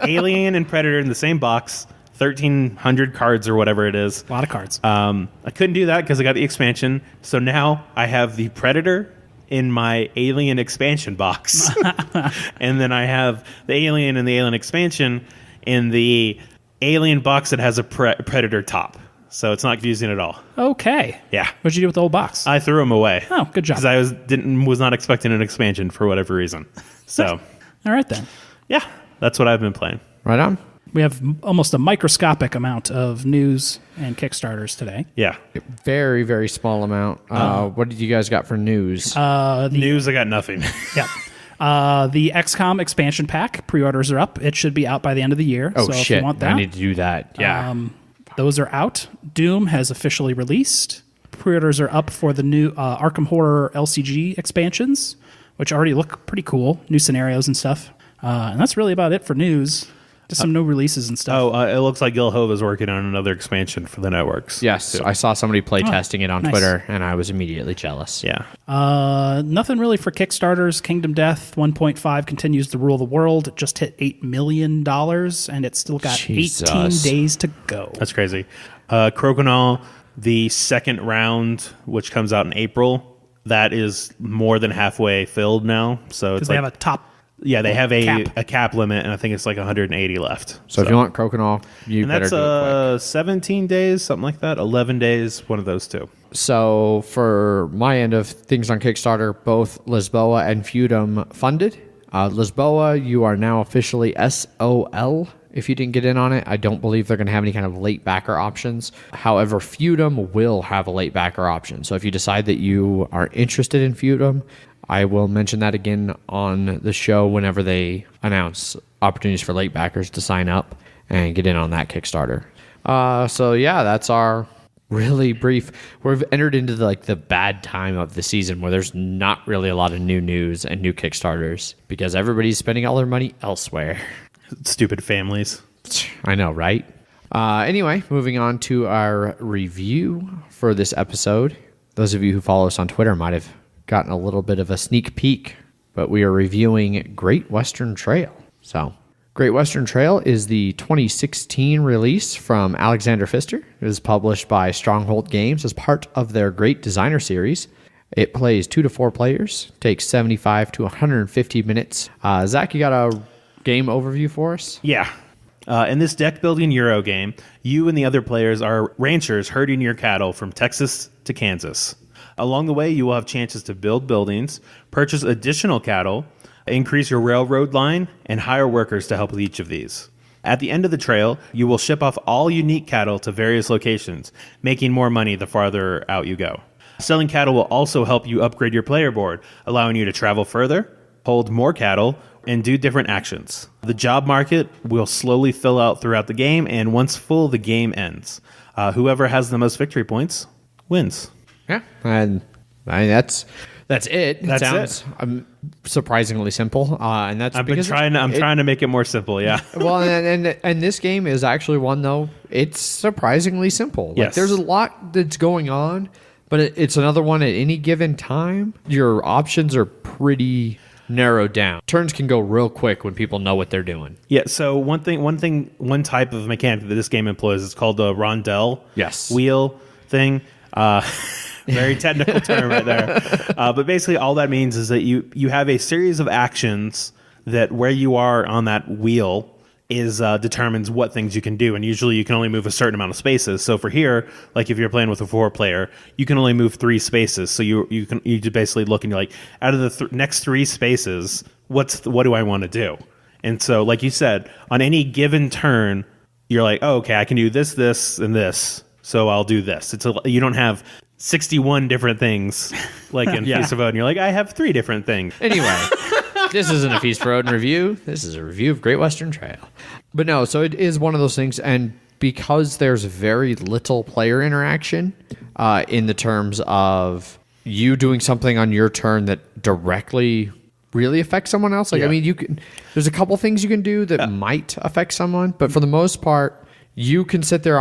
Alien and Predator in the same box, 1,300 cards or whatever it is. A lot of cards. I couldn't do that because I got the expansion. So now I have the Predator in my Alien expansion box. And then I have the Alien and the Alien expansion in the Alien box that has a Predator top. So it's not confusing at all. Okay. Yeah. What'd you do with the old box? I threw them away. Oh, good job. Because I was not expecting an expansion for whatever reason. So, all right then. yeah, that's what I've been playing. Right on. We have almost a microscopic amount of news and Kickstarters today. Yeah. Very, very small amount. What did you guys got for news? News, I got nothing. Yeah. The XCOM expansion pack pre-orders are up. It should be out by the end of the year. Oh, so shit. If you want that, I need to do that. Yeah. those are out. Doom has officially released. Pre-orders are up for the new Arkham Horror LCG expansions, which already look pretty cool. New scenarios and stuff. And that's really about it for news. Just some new releases and stuff. It looks like Gil Hove is working on another expansion for the networks. Yes, I saw somebody play testing it on nice. Twitter, and I was immediately jealous. Yeah. Nothing really for Kickstarters. Kingdom Death 1.5 continues to rule the world. It just hit $8 million, and it's still got Jesus. 18 days to go. That's crazy. Crokinole, the second round, which comes out in April, that is more than halfway filled now. So it's Because they have a top. Yeah, they have cap. a cap limit, and I think it's like 180 left. So if you want Crokinole, you and better that's do it quick. 17 days, something like that. 11 days, one of those two. So for my end of things on Kickstarter, both Lisboa and Feudum funded. Lisboa, you are now officially SOL. If you didn't get in on it, I don't believe they're going to have any kind of late backer options. However, Feudum will have a late backer option. So if you decide that you are interested in Feudum, I will mention that again on the show whenever they announce opportunities for late backers to sign up and get in on that Kickstarter. So yeah, that's our really brief. We've entered into the bad time of the season where there's not really a lot of new news and new Kickstarters because everybody's spending all their money elsewhere. Stupid families. I know, right? Anyway, moving on to our review for this episode. Those of you who follow us on Twitter might have gotten a little bit of a sneak peek, but we are reviewing Great Western Trail. So, Great Western Trail is the 2016 release from Alexander Pfister. It was published by Stronghold Games as part of their Great Designer series. It plays 2 to 4 players, takes 75 to 150 minutes. Zach, you got a game overview for us? Yeah. In this deck building Euro game, you and the other players are ranchers herding your cattle from Texas to Kansas. Along the way, you will have chances to build buildings, purchase additional cattle, increase your railroad line, and hire workers to help with each of these. At the end of the trail, you will ship off all unique cattle to various locations, making more money the farther out you go. Selling cattle will also help you upgrade your player board, allowing you to travel further, hold more cattle, and do different actions. The job market will slowly fill out throughout the game, and once full, the game ends. Whoever has the most victory points wins. Yeah, and I mean that's it. That's it sounds surprisingly simple, and that's I'm trying to make it more simple. Yeah. Well, and this game is actually one though. It's surprisingly simple. Yes. There's a lot that's going on, but it's another one at any given time. Your options are pretty narrowed down. Turns can go real quick when people know what they're doing. Yeah. So one type of mechanic that this game employs is called the rondelle. Yes. Wheel thing. Very technical term right there. But basically all that means is that you have a series of actions that where you are on that wheel is determines what things you can do. And usually you can only move a certain amount of spaces. So for here, like if you're playing with a 4-player, you can only move 3 spaces. So you just basically look and you're like, out of the next 3 spaces, what do I want to do? And so like you said, on any given turn, you're like, oh, okay, I can do this, this, and this. So I'll do this. You don't have 61 different things like in Feast of Odin. You're like, I have 3 different things. Anyway, this isn't a Feast for Odin review. This is a review of Great Western Trail. But no, so it is one of those things, and because there's very little player interaction in the terms of you doing something on your turn that directly really affects someone else. Like, I mean, there's a couple things you can do that might affect someone, but for the most part, you can sit there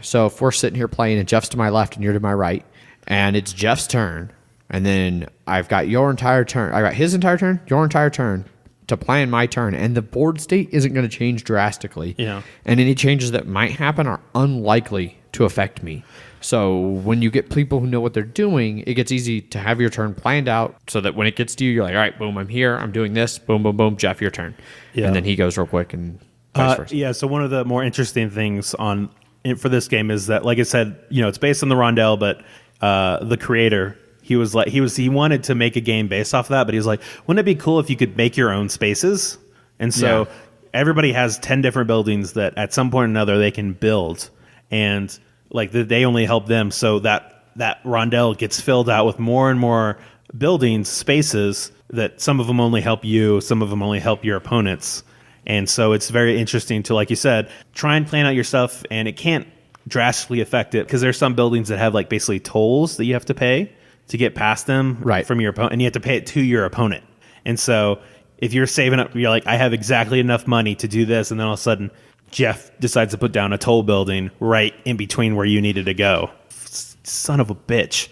so if we're sitting here playing and Jeff's to my left and you're to my right, and it's Jeff's turn, and then I've got your entire turn, I got his entire turn, your entire turn to plan my turn, and the board state isn't going to change drastically. Yeah. And any changes that might happen are unlikely to affect me. So when you get people who know what they're doing, it gets easy to have your turn planned out so that when it gets to you, you're like, all right, boom, I'm here, I'm doing this, boom, boom, boom, Jeff, your turn. Yeah. And then he goes real quick and vice versa. Yeah, so one of the more interesting things for this game is that, like I said, it's based on the rondelle, but the creator, he wanted to make a game based off of that, but he was like, wouldn't it be cool if you could make your own spaces? And so everybody has 10 different buildings that at some point or another they can build, and like they only help them, so that rondelle gets filled out with more and more buildings, spaces that some of them only help you, some of them only help your opponents. And so it's very interesting to, like you said, try and plan out your stuff, and it can't drastically affect it because there's some buildings that have like basically tolls that you have to pay to get past them from your opponent, and you have to pay it to your opponent. And so if you're saving up, you're like, I have exactly enough money to do this, and then all of a sudden Jeff decides to put down a toll building right in between where you needed to go. Son of a bitch.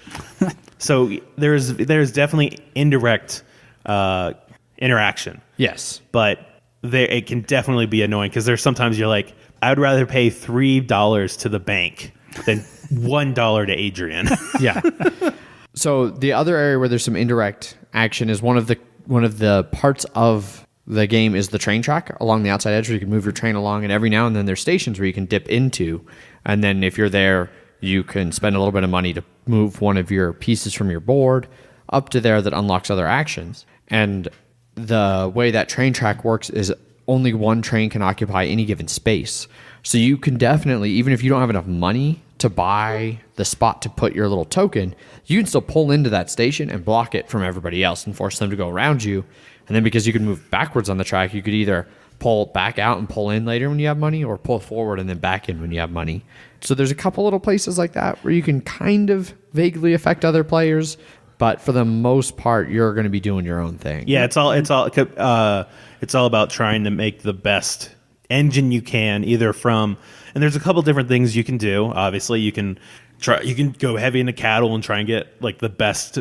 So there's definitely indirect interaction. Yes. But it can definitely be annoying because there's sometimes you're like, I would rather pay $3 to the bank than $1 to Adrian. Yeah. So the other area where there's some indirect action is one of the parts of the game is the train track along the outside edge where you can move your train along, and every now and then there's stations where you can dip into, and then if you're there, you can spend a little bit of money to move one of your pieces from your board up to there that unlocks other actions. And the way that train track works is only one train can occupy any given space. So you can definitely, even if you don't have enough money to buy the spot to put your little token, you can still pull into that station and block it from everybody else and force them to go around you. And then because you can move backwards on the track, you could either pull back out and pull in later when you have money, or pull forward and then back in when you have money. So there's a couple little places like that where you can kind of vaguely affect other players, but for the most part, you're going to be doing your own thing. Yeah, it's all about trying to make the best engine you can, either from, and there's a couple different things you can do. Obviously, you can go heavy into cattle and try and get like the best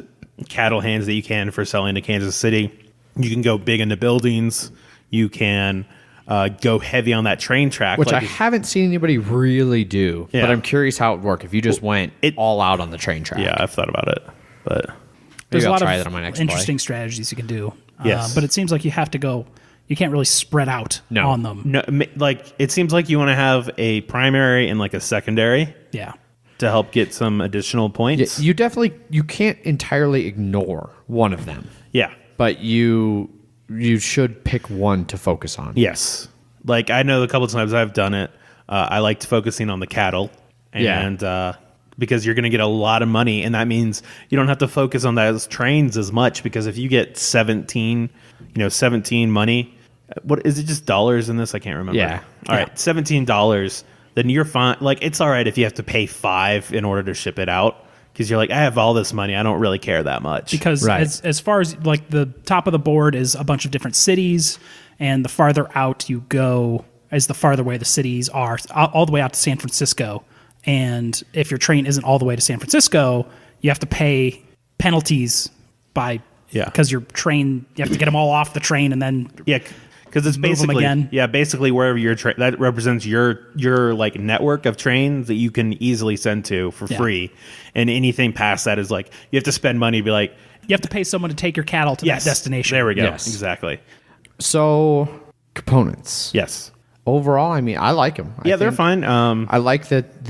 cattle hands that you can for selling to Kansas City. You can go big into buildings. You can go heavy on that train track, which I haven't seen anybody really do. Yeah. But I'm curious how it would work if you just went all out on the train track. Yeah, I've thought about it, but there's a lot of interesting interesting strategies you can do. Yes. But it seems like you have to go. You can't really spread out on them. No, like it seems like you want to have a primary and like a secondary. Yeah. To help get some additional points. Yeah, you can't entirely ignore one of them. Yeah. But you should pick one to focus on. Yes. Like I know a couple of times I've done it. I liked focusing on the cattle. And because you're going to get a lot of money, and that means you don't have to focus on those trains as much, because if you get 17 money, what is it, just dollars in this? I can't remember. Yeah. All right, $17, then you're fine. Like it's all right if you have to pay $5 in order to ship it out, because you're like, I have all this money, I don't really care that much. Because as far as like the top of the board is a bunch of different cities, and the farther out you go, as the farther away the cities are, all the way out to San Francisco. And if your train isn't all the way to San Francisco, you have to pay penalties because your train, you have to get them all off the train and then because it's basically basically wherever your that represents your like network of trains that you can easily send to for free, and anything past that is like you have to spend money to be like you have to pay someone to take your cattle to that destination. There we go. Yes. Exactly. So components. Yes. Overall, I mean, I like them. They're fine. I like that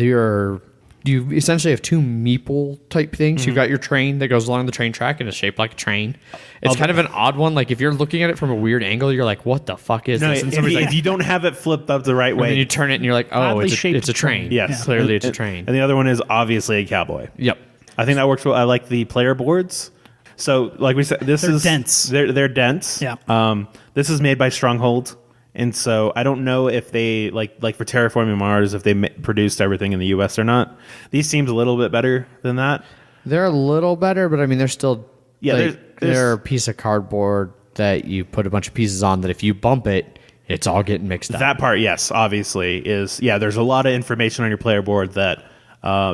you essentially have two meeple type things. Mm-hmm. You've got your train that goes along the train track and is shaped like a train. It's kind of an odd one. Like if you're looking at it from a weird angle, you're like, what the fuck is this? And if you don't have it flipped up the right way, then you turn it and you're like, oh, it's a train. Yes. Yeah. Clearly it's a train. And the other one is obviously a cowboy. Yep. I think that works well. I like the player boards. So like we said, they're dense. They're dense. Yeah. This is made by Stronghold. And so I don't know if they like for Terraforming Mars, if they produced everything in the U.S. or not. These seems a little bit better than that. They're a little better, but I mean they're still they're a piece of cardboard that you put a bunch of pieces on that if you bump it, it's all getting mixed up. That part, yes, obviously is there's a lot of information on your player board that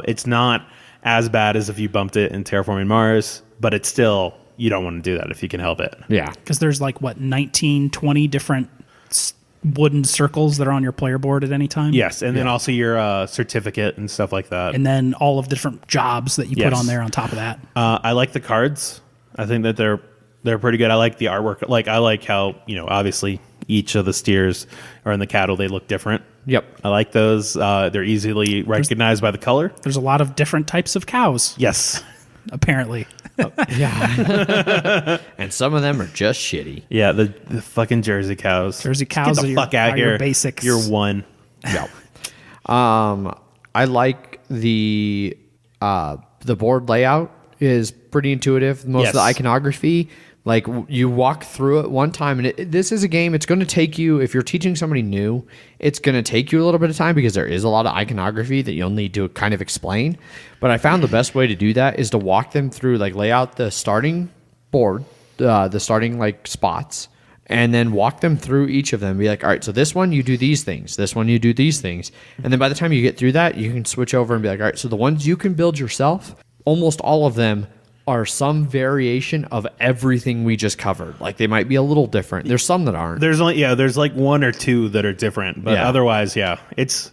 it's not as bad as if you bumped it in Terraforming Mars, but it's still, you don't want to do that if you can help it. Yeah, because there's like 19, 20 different wooden circles that are on your player board at any time. Yes, and then also your certificate and stuff like that. And then all of the different jobs that you put on there on top of that. I like the cards. I think that they're pretty good. I like the artwork. Like I like how, obviously each of the steers or in the cattle, they look different. Yep. I like those. They're easily recognized by the color. There's a lot of different types of cows. Yes. Apparently. Yeah. And some of them are just shitty. Yeah, the fucking Jersey cows. Jersey cows get the fuck out here. Your basics. You're one. Yeah. I like the board layout is pretty intuitive. Most of the iconography, like you walk through it one time, and this is a game. It's going to take you, if you're teaching somebody new, it's going to take you a little bit of time because there is a lot of iconography that you'll need to kind of explain. But I found the best way to do that is to walk them through, like lay out the starting board, the starting like spots, and then walk them through each of them. Be like, all right, so this one you do these things, this one you do these things, and then by the time you get through that, you can switch over and be like, all right, so the ones you can build yourself, almost all of them are some variation of everything we just covered. Like they might be a little different. There's some that aren't. There's like one or two that are different, but otherwise, it's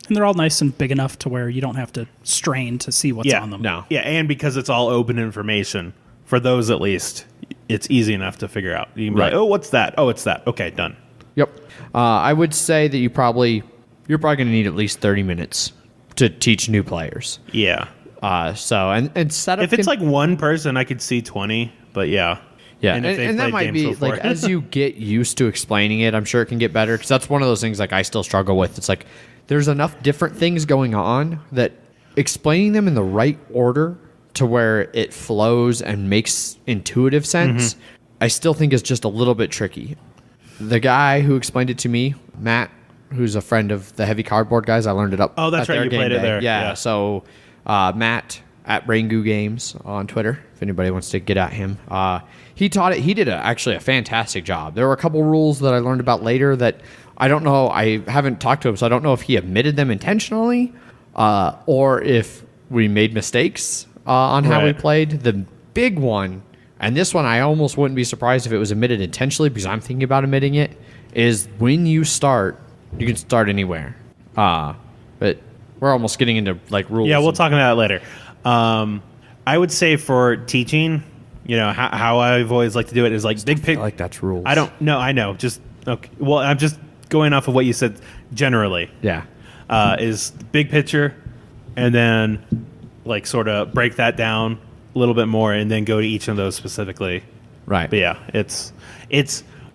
And they're all nice and big enough to where you don't have to strain to see what's on them. No. Yeah, and because it's all open information, for those at least, it's easy enough to figure out. You can be like, oh, what's that? Oh, it's that. Okay, done. Yep. I would say that you're probably going to need at least 30 minutes to teach new players. Yeah. And setup. If it's like one person, I could see 20, but yeah. Yeah, and that might be before. like as you get used to explaining it, I'm sure it can get better, because that's one of those things like I still struggle with. It's like there's enough different things going on that explaining them in the right order to where it flows and makes intuitive sense, I still think is just a little bit tricky. The guy who explained it to me, Matt, who's a friend of the Heavy Cardboard guys, I learned it up. Oh, that's right, you played it there. Yeah. So Matt at Braingoo Games on Twitter, if anybody wants to get at him. He taught it. He did actually a fantastic job. There were a couple rules that I learned about later that I don't know. I haven't talked to him, so I don't know if he omitted them intentionally or if we made mistakes on how we played. The big one, and this one I almost wouldn't be surprised if it was omitted intentionally because I'm thinking about omitting it, is when you start, you can start anywhere. But we're almost getting into like rules. Yeah, we'll talk about that later. I would say for teaching, how I've always liked to do it is like big picture. Like that's rules. I don't know. I know. Just okay. Well, I'm just going off of what you said generally. Yeah. Is big picture, and then like sort of break that down a little bit more, and then go to each of those specifically. Right. But yeah, it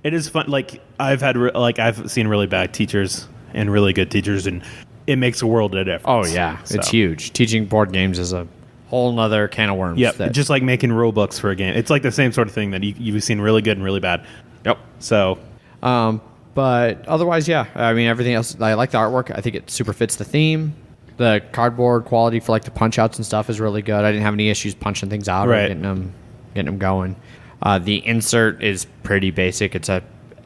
is fun. Like I've seen really bad teachers and really good teachers, and it makes a world of difference. Oh yeah, it's huge. Teaching board games is a whole nother can of worms. Yeah, just like making rule books for a game. It's like the same sort of thing that you've seen really good and really bad. Yep. So, but otherwise, yeah. I mean, everything else. I like the artwork. I think it super fits the theme. The cardboard quality for like the punch outs and stuff is really good. I didn't have any issues punching things out or getting them going. The insert is pretty basic.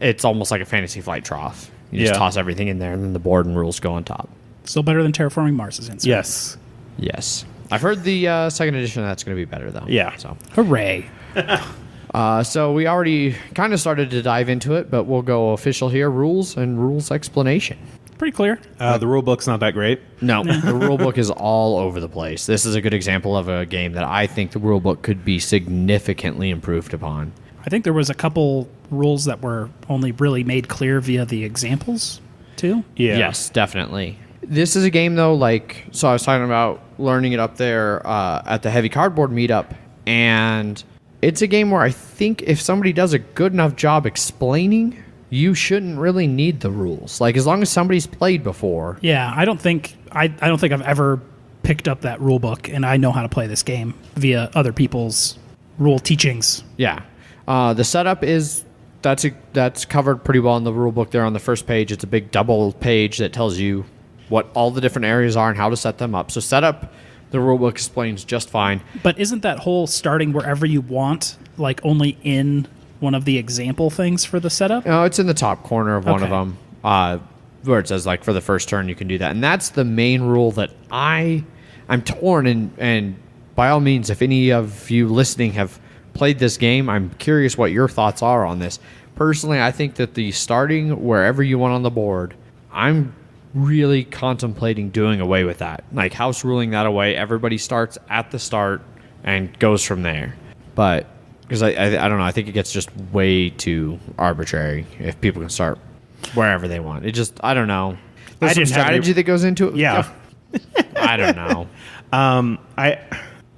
It's almost like a Fantasy Flight trough. You just toss everything in there, and then the board and rules go on top. Still better than Terraforming Mars's insert. Yes. I've heard the second edition of that's going to be better, though. Yeah. So Hooray. So we already kind of started to dive into it, but we'll go official here. Rules and rules explanation. Pretty clear. The rule book's not that great. No, the rule book is all over the place. This is a good example of a game that I think the rule book could be significantly improved upon. I think there was a couple rules that were only really made clear via the examples, too. Yeah. Yes, definitely. This is a game, though, so I was talking about learning it up there at the Heavy Cardboard meetup, and it's a game where I think if somebody does a good enough job explaining, you shouldn't really need the rules. Like, as long as somebody's played before. Yeah, I don't think I've ever picked up that rule book, and I know how to play this game via other people's rule teachings. Yeah. The setup is that's covered pretty well in the rule book there on the first page. It's a big double page that tells you what all the different areas are and how to set them up. So setup, the rule book explains just fine. But isn't that whole starting wherever you want, like only in one of the example things for the setup? No, it's in the top corner of one of them, where it says like for the first turn you can do that. And that's the main rule that I'm torn. And by all means, if any of you listening have played this game, I'm curious what your thoughts are on this. Personally, I think that the starting wherever you want on the board, I'm really contemplating doing away with that. Like house ruling that away. Everybody starts at the start and goes from there. But because I don't know, I think it gets just way too arbitrary if people can start wherever they want. It just, I don't know. There's some strategy that goes into it. Yeah. I don't know.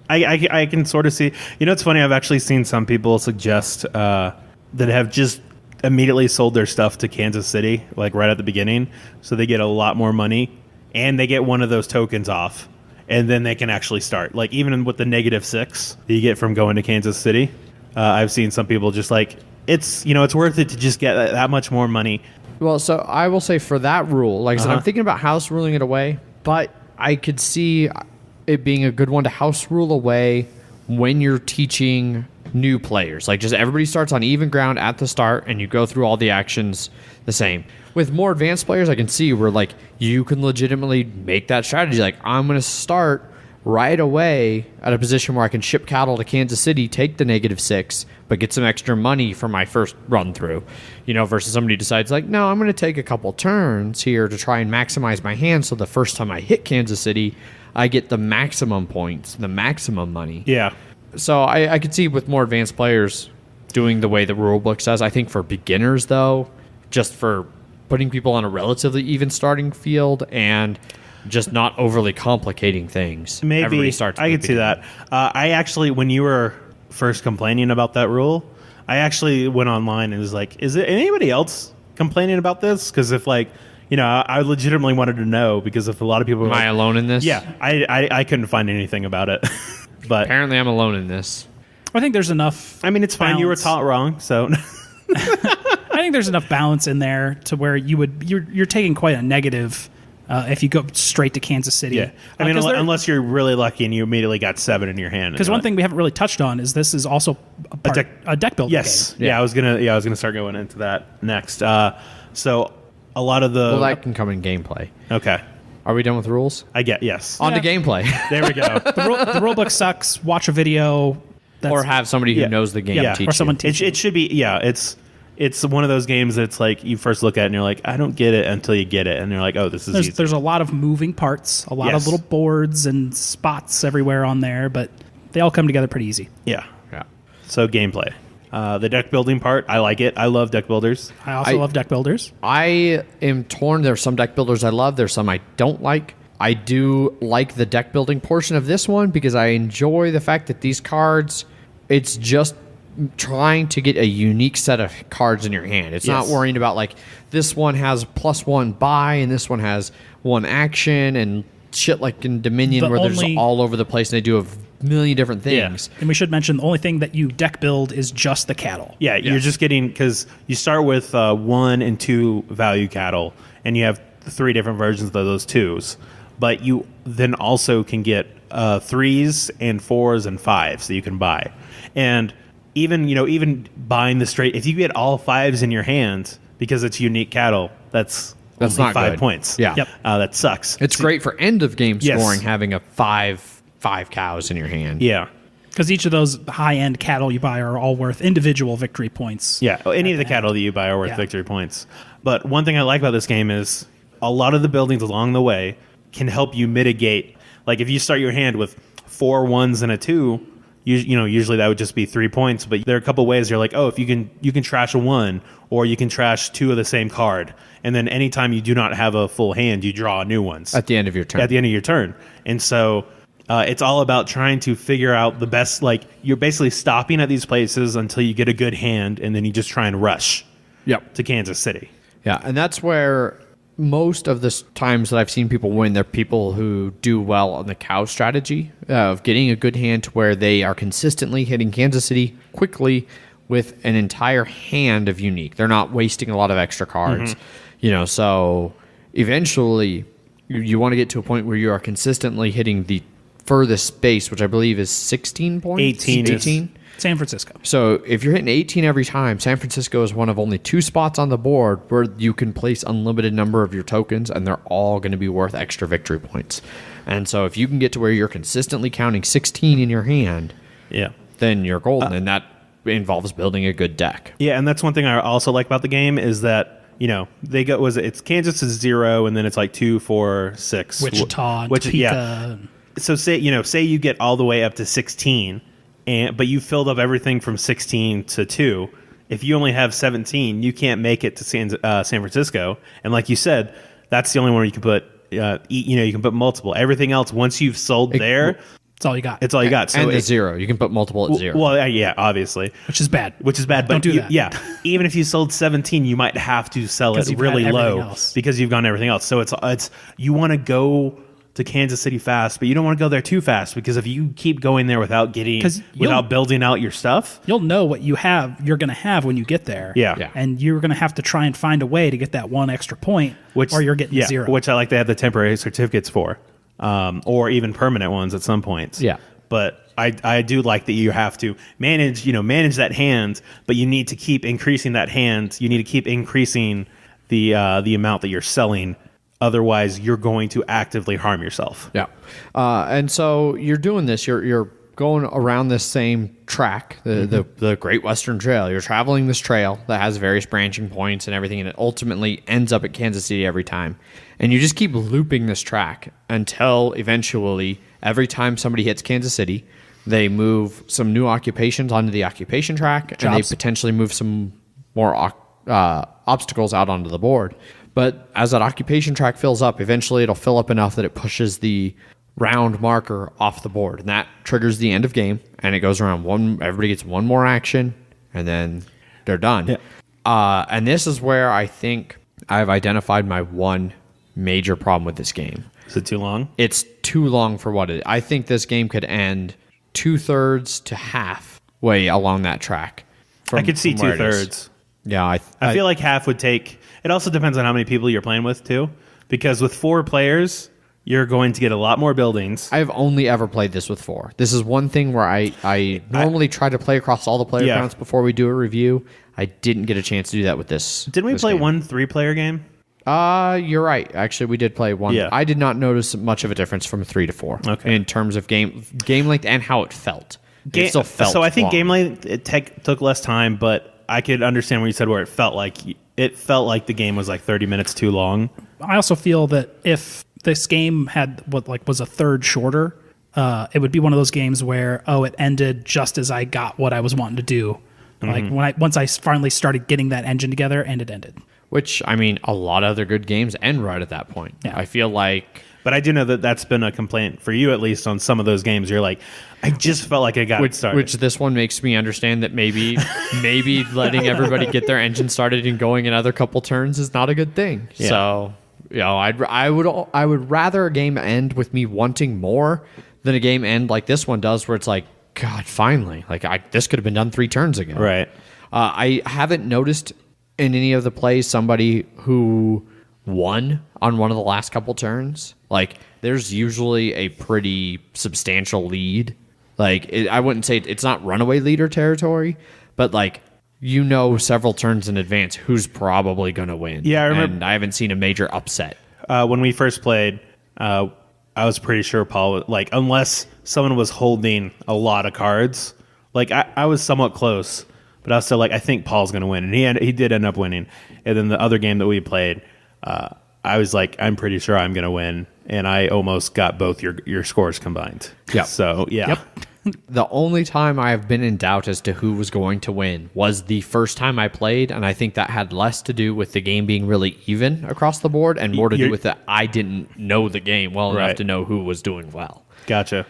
I can sort of see. It's funny. I've actually seen some people suggest that have just immediately sold their stuff to Kansas City, like right at the beginning, so they get a lot more money, and they get one of those tokens off, and then they can actually start. Like even with the -6 that you get from going to Kansas City, I've seen some people just like it's worth it to just get that much more money. Well, so I will say for that rule, like I said, I'm thinking about house ruling it away, but I could see it being a good one to house rule away when you're teaching new players. Like just everybody starts on even ground at the start and you go through all the actions the same. With more advanced players, I can see where like you can legitimately make that strategy. Like I'm going to start right away at a position where I can ship cattle to Kansas City, take the -6, but get some extra money for my first run through, versus somebody decides like, no, I'm going to take a couple turns here to try and maximize my hand. So the first time I hit Kansas City, I get the maximum points, the maximum money. Yeah. So I could see with more advanced players doing the way the rulebook says. I think for beginners, though, just for putting people on a relatively even starting field and just not overly complicating things. Maybe. I could see that. I actually, when you were first complaining about that rule, I actually went online and was like, is there anybody else complaining about this? Because if I legitimately wanted to know, because if a lot of people Am I alone in this? Yeah, I couldn't find anything about it. But apparently I'm alone in this. I think there's enough. I mean, it's fine. You were taught wrong, so. I think there's enough balance in there to where you're taking quite a negative if you go straight to Kansas City. Yeah, I mean, unless you're really lucky and you immediately got 7 in your hand. Because one thing we haven't really touched on is this is also a deck building. Yes, game. Yeah, I was gonna start going into that next. So a lot of the that can come in gameplay. Okay. Are we done with rules? Yes. On to gameplay. There we go. The rule book sucks. Watch a video. Or have somebody who knows the game teach or someone you. teach It should be, it's one of those games that's like you first look at it and you're like, I don't get it until you get it. And you're like, oh, this is easy. There's a lot of moving parts, a lot of little boards and spots everywhere on there, but they all come together pretty easy. Yeah. So gameplay. The deck building part, I like it. I love deck builders. I also love deck builders. I am torn. There's some deck builders I love. There's some I don't like. I do like the deck building portion of this one because I enjoy the fact that these cards, it's just trying to get a unique set of cards in your hand. It's not worrying about like this one has +1 buy and this one has 1 action and shit like in Dominion where there's all over the place and they do a million different things. And we should mention the only thing that you deck build is just the cattle. Yeah, you're just getting, because you start with 1 and 2 value cattle and you have 3 different versions of those 2s. But you then also can get 3s and 4s and 5s that you can buy. And even buying the straight, if you get all 5s in your hand because it's unique cattle, that's only not 5 good. points. Yeah. Yep. That sucks. It's great for end of game scoring, having a 5 cows in your hand. Yeah. Because each of those high-end cattle you buy are all worth individual victory points. Yeah, any of the cattle that you buy are worth victory points. But one thing I like about this game is a lot of the buildings along the way can help you mitigate. Like if you start your hand with 4 1s and a 2, usually that would just be 3 points. But there are a couple ways you're like, oh, if you can trash a 1, or you can trash 2 of the same card, and then anytime you do not have a full hand, you draw new ones At the end of your turn. At the end of your turn, and so. It's all about trying to figure out the best, like you're basically stopping at these places until you get a good hand, and then you just try and rush to Kansas City. Yeah, and that's where most of the times that I've seen people win, they're people who do well on the cow strategy of getting a good hand to where they are consistently hitting Kansas City quickly with an entire hand of unique. They're not wasting a lot of extra cards. So eventually you want to get to a point where you are consistently hitting the furthest space, which I believe is 16 points. 18. San Francisco. So if you're hitting 18 every time, San Francisco is one of only 2 spots on the board where you can place unlimited number of your tokens, and they're all going to be worth extra victory points. And so if you can get to where you're consistently counting 16 in your hand, then you're golden, and that involves building a good deck. Yeah, and that's one thing I also like about the game is that they go it's Kansas is 0, and then it's like 2, 4, 6. Wichita, Topeka. So say you get all the way up to 16, but you filled up everything from 16 to 2. If you only have 17, you can't make it to San Francisco. And like you said, that's the only one where you can put you can put multiple. Everything else, once you've sold there, it's all you got. It's all you got. So and the 0, you can put multiple at 0. Well, yeah, obviously, which is bad. But don't do that. Yeah, even if you sold 17, you might have to sell it really low because you've gone everything else. So it's you want to go to Kansas City fast, but you don't want to go there too fast, because if you keep going there without building out your stuff, you'll know what you're going to have when you get there. Yeah. And you're going to have to try and find a way to get that 1 extra point, or you're getting 0. Which I like to have the temporary certificates for, or even permanent ones at some points. Yeah. But I do like that you have to manage that hand, but you need to keep increasing that hand. You need to keep increasing the amount that you're selling Otherwise, you're going to actively harm yourself. Yeah. And so you're doing this. You're going around this same track, the Great Western Trail. You're traveling this trail that has various branching points and everything, and it ultimately ends up at Kansas City every time. And you just keep looping this track until eventually, every time somebody hits Kansas City, they move some new occupations onto the occupation track, and they potentially move some more obstacles out onto the board. But as that occupation track fills up, eventually it'll fill up enough that it pushes the round marker off the board, and that triggers the end of game, and it goes around everybody gets one more action, and then they're done. Yeah. And this is where I think I've identified my one major problem with this game. Is it too long? It's too long for what it is. I think this game could end 2/3 to half way along that track. I could see 2/3. Yeah, I feel like half would take. It also depends on how many people you're playing with too, because with 4 players, you're going to get a lot more buildings. I've only ever played this with 4. This is one thing where I normally try to play across all the player counts before we do a review. I didn't get a chance to do that with this. Didn't we play one 3-player game? You're right. Actually, we did play one. Yeah. I did not notice much of a difference from 3 to 4 in terms of game length and how it felt. It still felt so I think long. game length took less time, but I could understand what you said where it felt like the game was like 30 minutes too long. I also feel that if this game had was a third shorter, it would be one of those games where it ended just as I got what I was wanting to do. Like once I finally started getting that engine together, and it ended. Which, I mean, a lot of other good games end right at that point. Yeah. I feel like... But I do know that that's been a complaint for you, at least on some of those games. You're like, I just felt like I got it started. Which this one makes me understand that maybe letting everybody get their engine started and going another couple turns is not a good thing. Yeah. So, I would rather a game end with me wanting more than a game end like this one does, where it's like, God, finally, this could have been done 3 turns ago. Right. I haven't noticed in any of the plays somebody who won on one of the last couple turns. There's usually a pretty substantial lead. I wouldn't say it's not runaway leader territory, but several turns in advance who's probably going to win. Yeah, I remember. And I haven't seen a major upset. When we first played, I was pretty sure Paul unless someone was holding a lot of cards, I was somewhat close, but I was still I think Paul's going to win, and he did end up winning. And then the other game that we played, I was I'm pretty sure I'm going to win, and I almost got both your scores combined. Yeah. So, yeah. Yep. The only time I have been in doubt as to who was going to win was the first time I played, and I think that had less to do with the game being really even across the board and more to do with that I didn't know the game well enough to know who was doing well. Gotcha.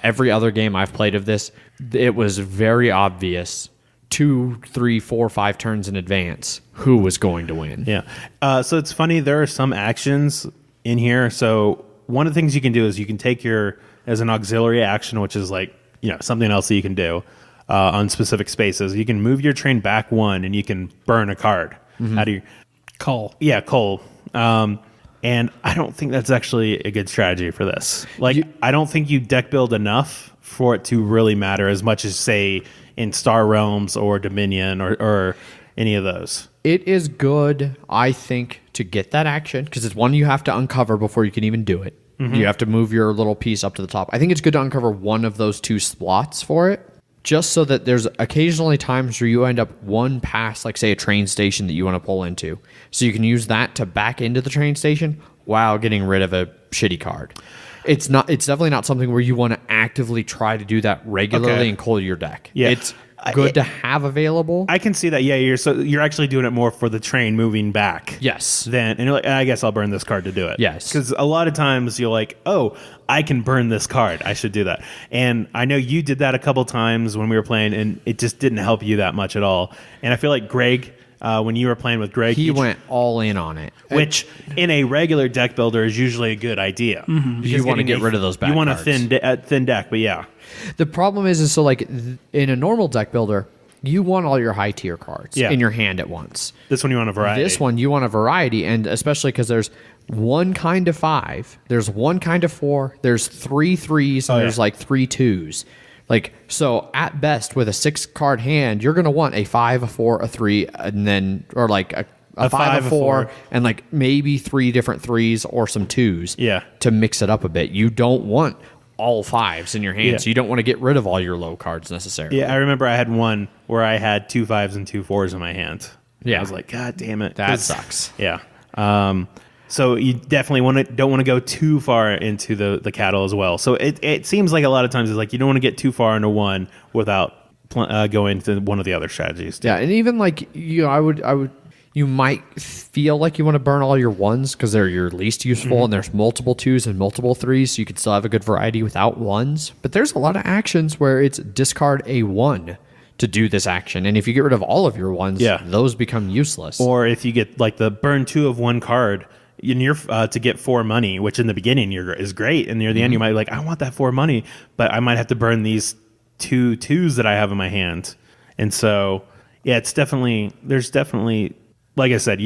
Every other game I've played of this, it was very obvious 2, 3, 4, 5 turns in advance who was going to win. Yeah. So it's funny, there are some actions in here. So one of the things you can do is you can take as an auxiliary action, which is something else that you can do on specific spaces. You can move your train back 1 and you can burn a card out of your Coal. Yeah, coal. And I don't think that's actually a good strategy for this. I don't think you deck build enough for it to really matter as much as, say, in Star Realms or Dominion or any of those. It is good, I think, to get that action, because it's one you have to uncover before you can even do it. Mm-hmm. You have to move your little piece up to the top. I think it's good to uncover one of those 2 slots for it, just so that there's occasionally times where you end up one past, say, a train station that you want to pull into. So you can use that to back into the train station while getting rid of a shitty card. It's definitely not something where you want to actively try to do that regularly and coal your deck. Yeah. It's good to have available. I can see that. Yeah, you're actually doing it more for the train moving back. Yes. And you're like, I guess I'll burn this card to do it. Yes. Because a lot of times you're like, oh, I can burn this card. I should do that. And I know you did that a couple times when we were playing, and it just didn't help you that much at all. And I feel like Greg, when you were playing with Greg, he went all in on it, which in a regular deck builder is usually a good idea. Mm-hmm. You want to get rid of those bad cards. You want cards. a thin deck, but yeah. The problem is in a normal deck builder, you want all your high tier cards in your hand at once. This one you want a variety. This one you want a variety, and especially because there's one kind of 5, there's one kind of 4, there's 3 3s, and there's 3 2s. So at best with a 6 card hand, you're going to want a 5, a 4, a 3, and then, or a 5, a 4, and like maybe 3 different 3s or some 2s. Yeah. To mix it up a bit. You don't want all 5s in your hand, so you don't want to get rid of all your low cards necessarily. Yeah, I remember I had one where I had 2 5s and 2 4s in my hand. Yeah, I was like, God damn it, that sucks. Yeah. So you definitely don't want to go too far into the cattle as well. So it seems like a lot of times it's like you don't want to get too far into one without going to one of the other strategies too. Yeah, and even like you might feel like you want to burn all your 1s because they're your least useful, and there's multiple 2s and multiple 3s, so you can still have a good variety without 1s. But there's a lot of actions where it's discard a 1 to do this action, and if you get rid of all of your 1s, those become useless. Or if you get like the burn 2 of one card to get 4 money, which in the beginning is great, and near the end you might be like, I want that 4 money, but I might have to burn these 2 2s that I have in my hand. And so there's definitely, like I said,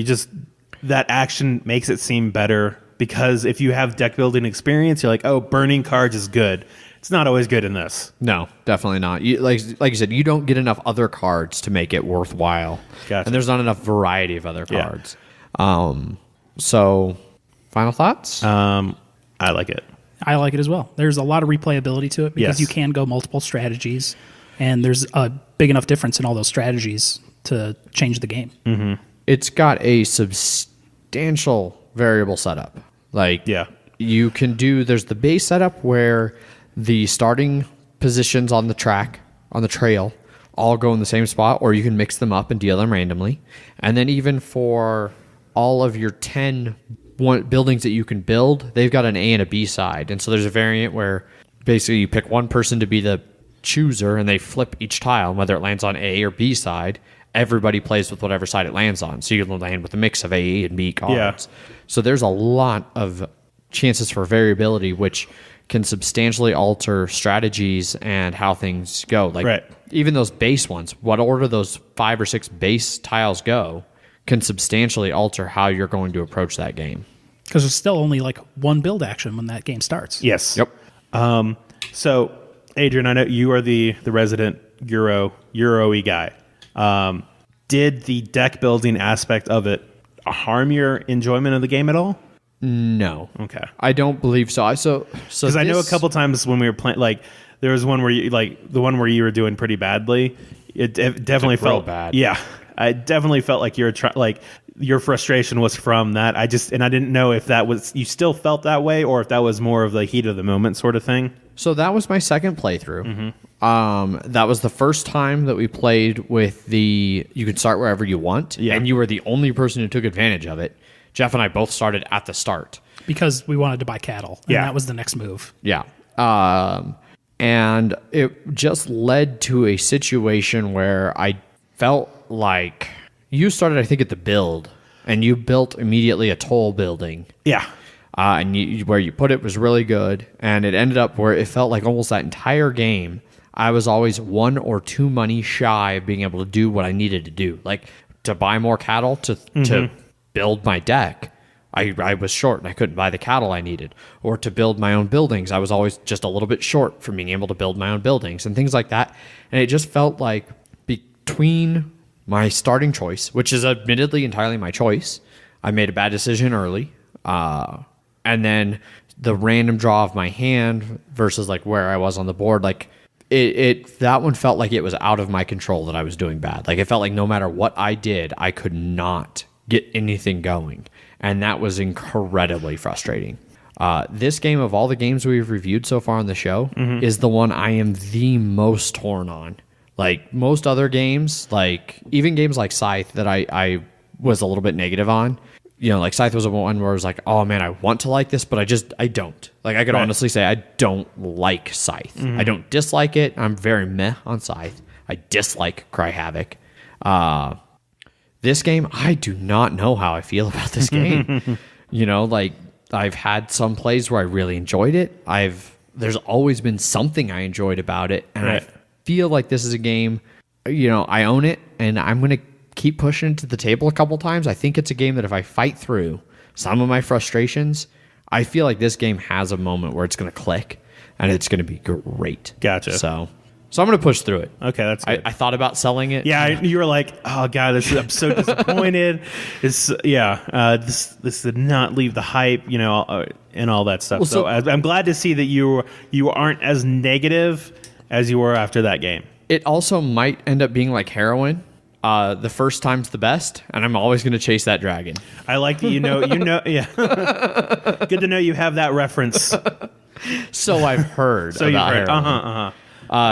that action makes it seem better, because if you have deck building experience, you're like, oh, burning cards is good. It's not always good in this. No, definitely not. Like you said, you don't get enough other cards to make it worthwhile. Gotcha. And there's not enough variety of other cards. So, final thoughts? I like it. I like it as well. There's a lot of replayability to it because you can go multiple strategies, and there's a big enough difference in all those strategies to change the game. Mm-hmm. It's got a substantial variable setup. You can do, there's the base setup where the starting positions on the trail, all go in the same spot, or you can mix them up and deal them randomly. And then even for all of your 10 buildings that you can build, they've got an A and a B side. And so there's a variant where basically you pick one person to be the chooser, and they flip each tile, whether it lands on A or B side. Everybody plays with whatever side it lands on. So you can land with a mix of A and B cards. Yeah. So there's a lot of chances for variability, which can substantially alter strategies and how things go. Even those base ones, what order those 5 or 6 base tiles go, can substantially alter how you're going to approach that game. Because there's still only like one build action when that game starts. Yes. Yep. So, Adrian, I know you are the resident Euro-y guy. Did the deck building aspect of it harm your enjoyment of the game at all? No. Okay. I don't believe so. Because I know a couple times when we were playing, like there was one where you the one where you were doing pretty badly. It definitely felt bad. Yeah, I definitely felt like your frustration was from that. I didn't know if that was, you still felt that way, or if that was more of the heat of the moment sort of thing. So that was my second playthrough. That was the first time that we played with you could start wherever you want, and you were the only person who took advantage of it. Jeff and I both started at the start. Because we wanted to buy cattle, and that was the next move. Yeah. And it just led to a situation where I felt like you started, I think, at the build, and you built immediately a toll building. Yeah. And where you put it was really good, and it ended up where it felt like almost that entire game, I was always 1 or 2 money shy of being able to do what I needed to do. Like, to buy more cattle, to build my deck, I was short and I couldn't buy the cattle I needed. Or to build my own buildings, I was always just a little bit short from being able to build my own buildings and things like that. And it just felt like between my starting choice, which is admittedly entirely my choice, I made a bad decision early, and then the random draw of my hand versus like where I was on the board, like that one felt like it was out of my control that I was doing bad. Like it felt like no matter what I did, I could not get anything going. And that was incredibly frustrating. This game, of all the games we've reviewed so far on the show, is the one I am the most torn on. Like most other games, like even games like Scythe that I was a little bit negative on, you know, like Scythe was one where I was like, oh man, I want to like this, but I don't. Like I could honestly say I don't like Scythe. I don't dislike it. I'm very meh on Scythe. I dislike Cry Havoc. This game, I do not know how I feel about this game. You know, like I've had some plays where I really enjoyed it. There's always been something I enjoyed about it, and I feel like this is a game, you know, I own it, and I'm going to keep pushing it to the table a couple times. I think it's a game that if I fight through some of my frustrations, I feel like this game has a moment where it's going to click, and it's going to be great. Gotcha. So So I'm going to push through it. Okay, that's good. I thought about selling it. Yeah, you were like, oh god, I'm so disappointed. This did not leave the hype, and all that stuff. Well, so I'm glad to see that you aren't as negative as you were after that game. It also might end up being like heroin. The first time's the best, and I'm always going to chase that dragon. I like that yeah. Good to know you have that reference. So I've heard. So about you've heard.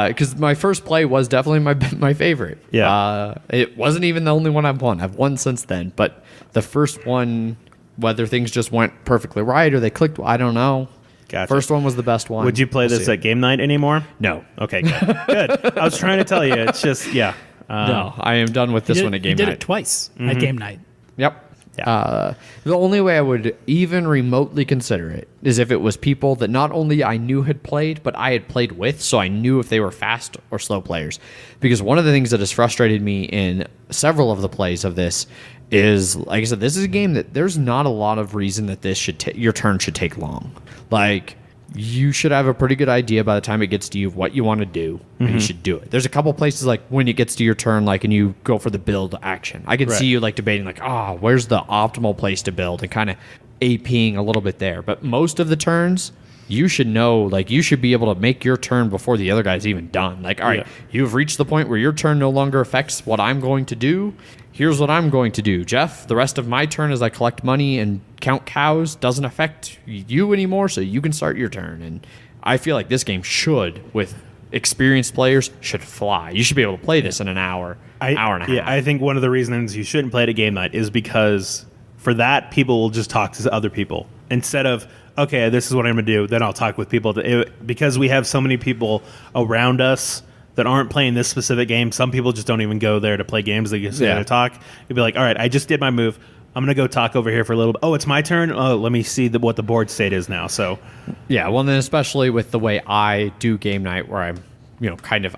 Because my first play was definitely my favorite. Yeah. It wasn't even the only one I've won. I've won since then, but the first one, whether things just went perfectly right or they clicked, I don't know. Gotcha. First one was the best one. Would you play this at game night anymore? No. Okay, good. I was trying to tell you. It's just, yeah. No, I am done with this one at game night. You did it twice at game night. Yep. Yeah. The only way I would even remotely consider it is if it was people that not only I knew had played, but I had played with, so I knew if they were fast or slow players. Because one of the things that has frustrated me in several of the plays of this is, like I said, this is a game that there's not a lot of reason that this should your turn should take long. Like, you should have a pretty good idea by the time it gets to you of what you want to do, and you should do it. There's a couple places like when it gets to your turn, like, and you go for the build action. I can see you like debating, like, where's the optimal place to build, and kind of APing a little bit there. But most of the turns, you should know, like, you should be able to make your turn before the other guy's even done. Like, all right, you've reached the point where your turn no longer affects what I'm going to do. Here's what I'm going to do. Jeff, the rest of my turn as I collect money and count cows doesn't affect you anymore, so you can start your turn. And I feel like this game should, with experienced players, should fly. You should be able to play this in an hour, hour and a half. Yeah, I think one of the reasons you shouldn't play it at game night is because for that, people will just talk to other people. Instead of, okay, this is what I'm going to do, then I'll talk with people. Because we have so many people around us that aren't playing this specific game. Some people just don't even go there to play games. They just to talk. You'd be like, all right, I just did my move. I'm going to go talk over here for a little bit. Oh, it's my turn? Oh, let me see what the board state is now. So, yeah, well, then especially with the way I do game night where I'm,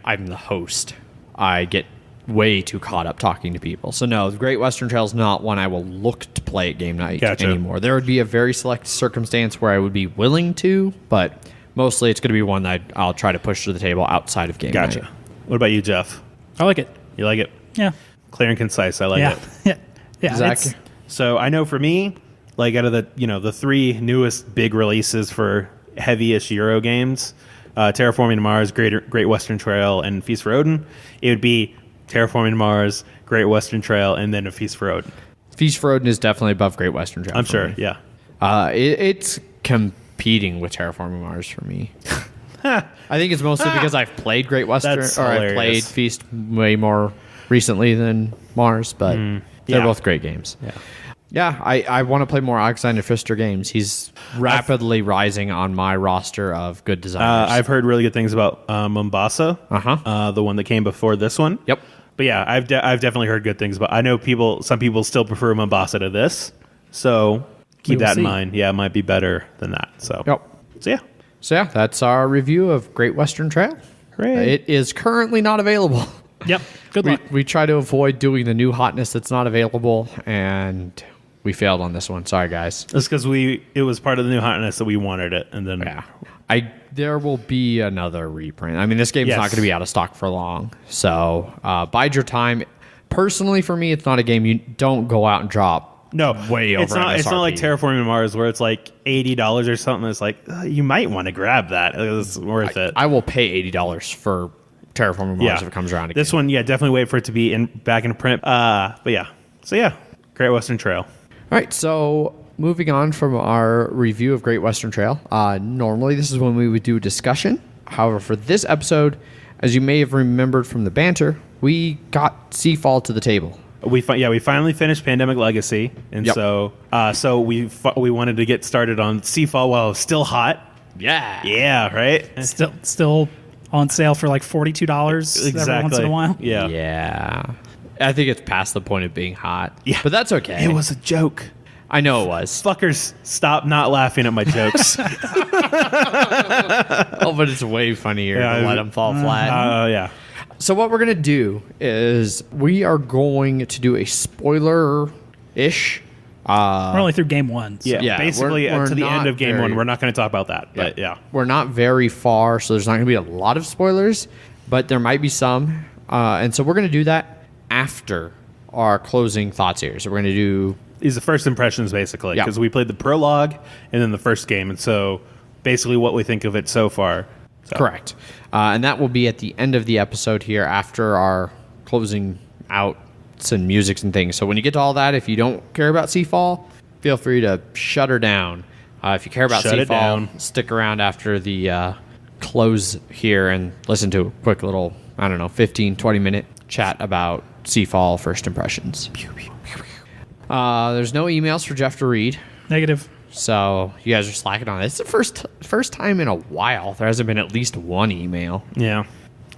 I'm the host. I get way too caught up talking to people. So, no, the Great Western Trail is not one I will look to play at game night anymore. There would be a very select circumstance where I would be willing to, but mostly it's going to be one that I'll try to push to the table outside of game night. Gotcha. What about you, Jeff? I like it. You like it? Yeah. Clear and concise. I like it. Yeah. Zach? So I know for me, like out of the three newest big releases for heavy-ish Euro games, Terraforming Mars, Great Western Trail, and Feast for Odin, it would be Terraforming Mars, Great Western Trail, and then a Feast for Odin. Feast for Odin is definitely above Great Western Trail. I'm sure, me. yeah. It's competing with Terraforming Mars for me. I think it's mostly because I've played Great Western, I've played Feast way more recently than Mars, but they're both great games. Yeah, I want to play more Alexander Pfister games. He's rapidly rising on my roster of good designers. I've heard really good things about Mombasa, the one that came before this one. Yep. But yeah, I've definitely heard good things about. I know some people still prefer Mombasa to this, so keep that in mind. Yeah, it might be better than that. So So yeah, that's our review of Great Western Trail. Hooray. It is currently not available. Yep. Good luck. We try to avoid doing the new hotness that's not available, and we failed on this one. Sorry, guys. That's because it was part of the new hotness that we wanted it, and then there will be another reprint. I mean, this game's not going to be out of stock for long, so bide your time. Personally, for me, it's not a game you don't go out and drop. No, way over. It's not like Terraforming Mars where it's like $80 or something. It's like you might want to grab that. It's worth it. I will pay $80 for Terraforming Mars if it comes around again. This one, definitely wait for it to be back in print. But Great Western Trail. All right, so moving on from our review of Great Western Trail. Normally, this is when we would do a discussion. However, for this episode, as you may have remembered from the banter, we got Seafall to the table. We finally finished Pandemic Legacy, and so we wanted to get started on Seafall while it was still hot. Yeah, right. Still on sale for like $42 every once in a while. Yeah. I think it's past the point of being hot. Yeah, but that's okay. It was a joke. I know it was. Fuckers, stop not laughing at my jokes. Oh, but it's way funnier to let them fall flat. Yeah. So what we're going to do is we are going to do a spoiler-ish. We're only through game one. So. Yeah, basically to the end of game one. We're not going to talk about that. But we're not very far, so there's not going to be a lot of spoilers. but there might be some. And so we're going to do that after our closing thoughts here. So we're going to do... These are first impressions, basically, because we played the prologue and then the first game. And so basically what we think of it so far. So. Correct. And that will be at the end of the episode here after our closing outs and musics and things. So when you get to all that, if you don't care about Seafall, feel free to shut her down. If you care about Seafall, stick around after the close here and listen to a quick little, 15, 20-minute chat about Seafall first impressions. There's no emails for Jeff to read. Negative. So you guys are slacking on it. It's the first time in a while there hasn't been at least one email. Yeah.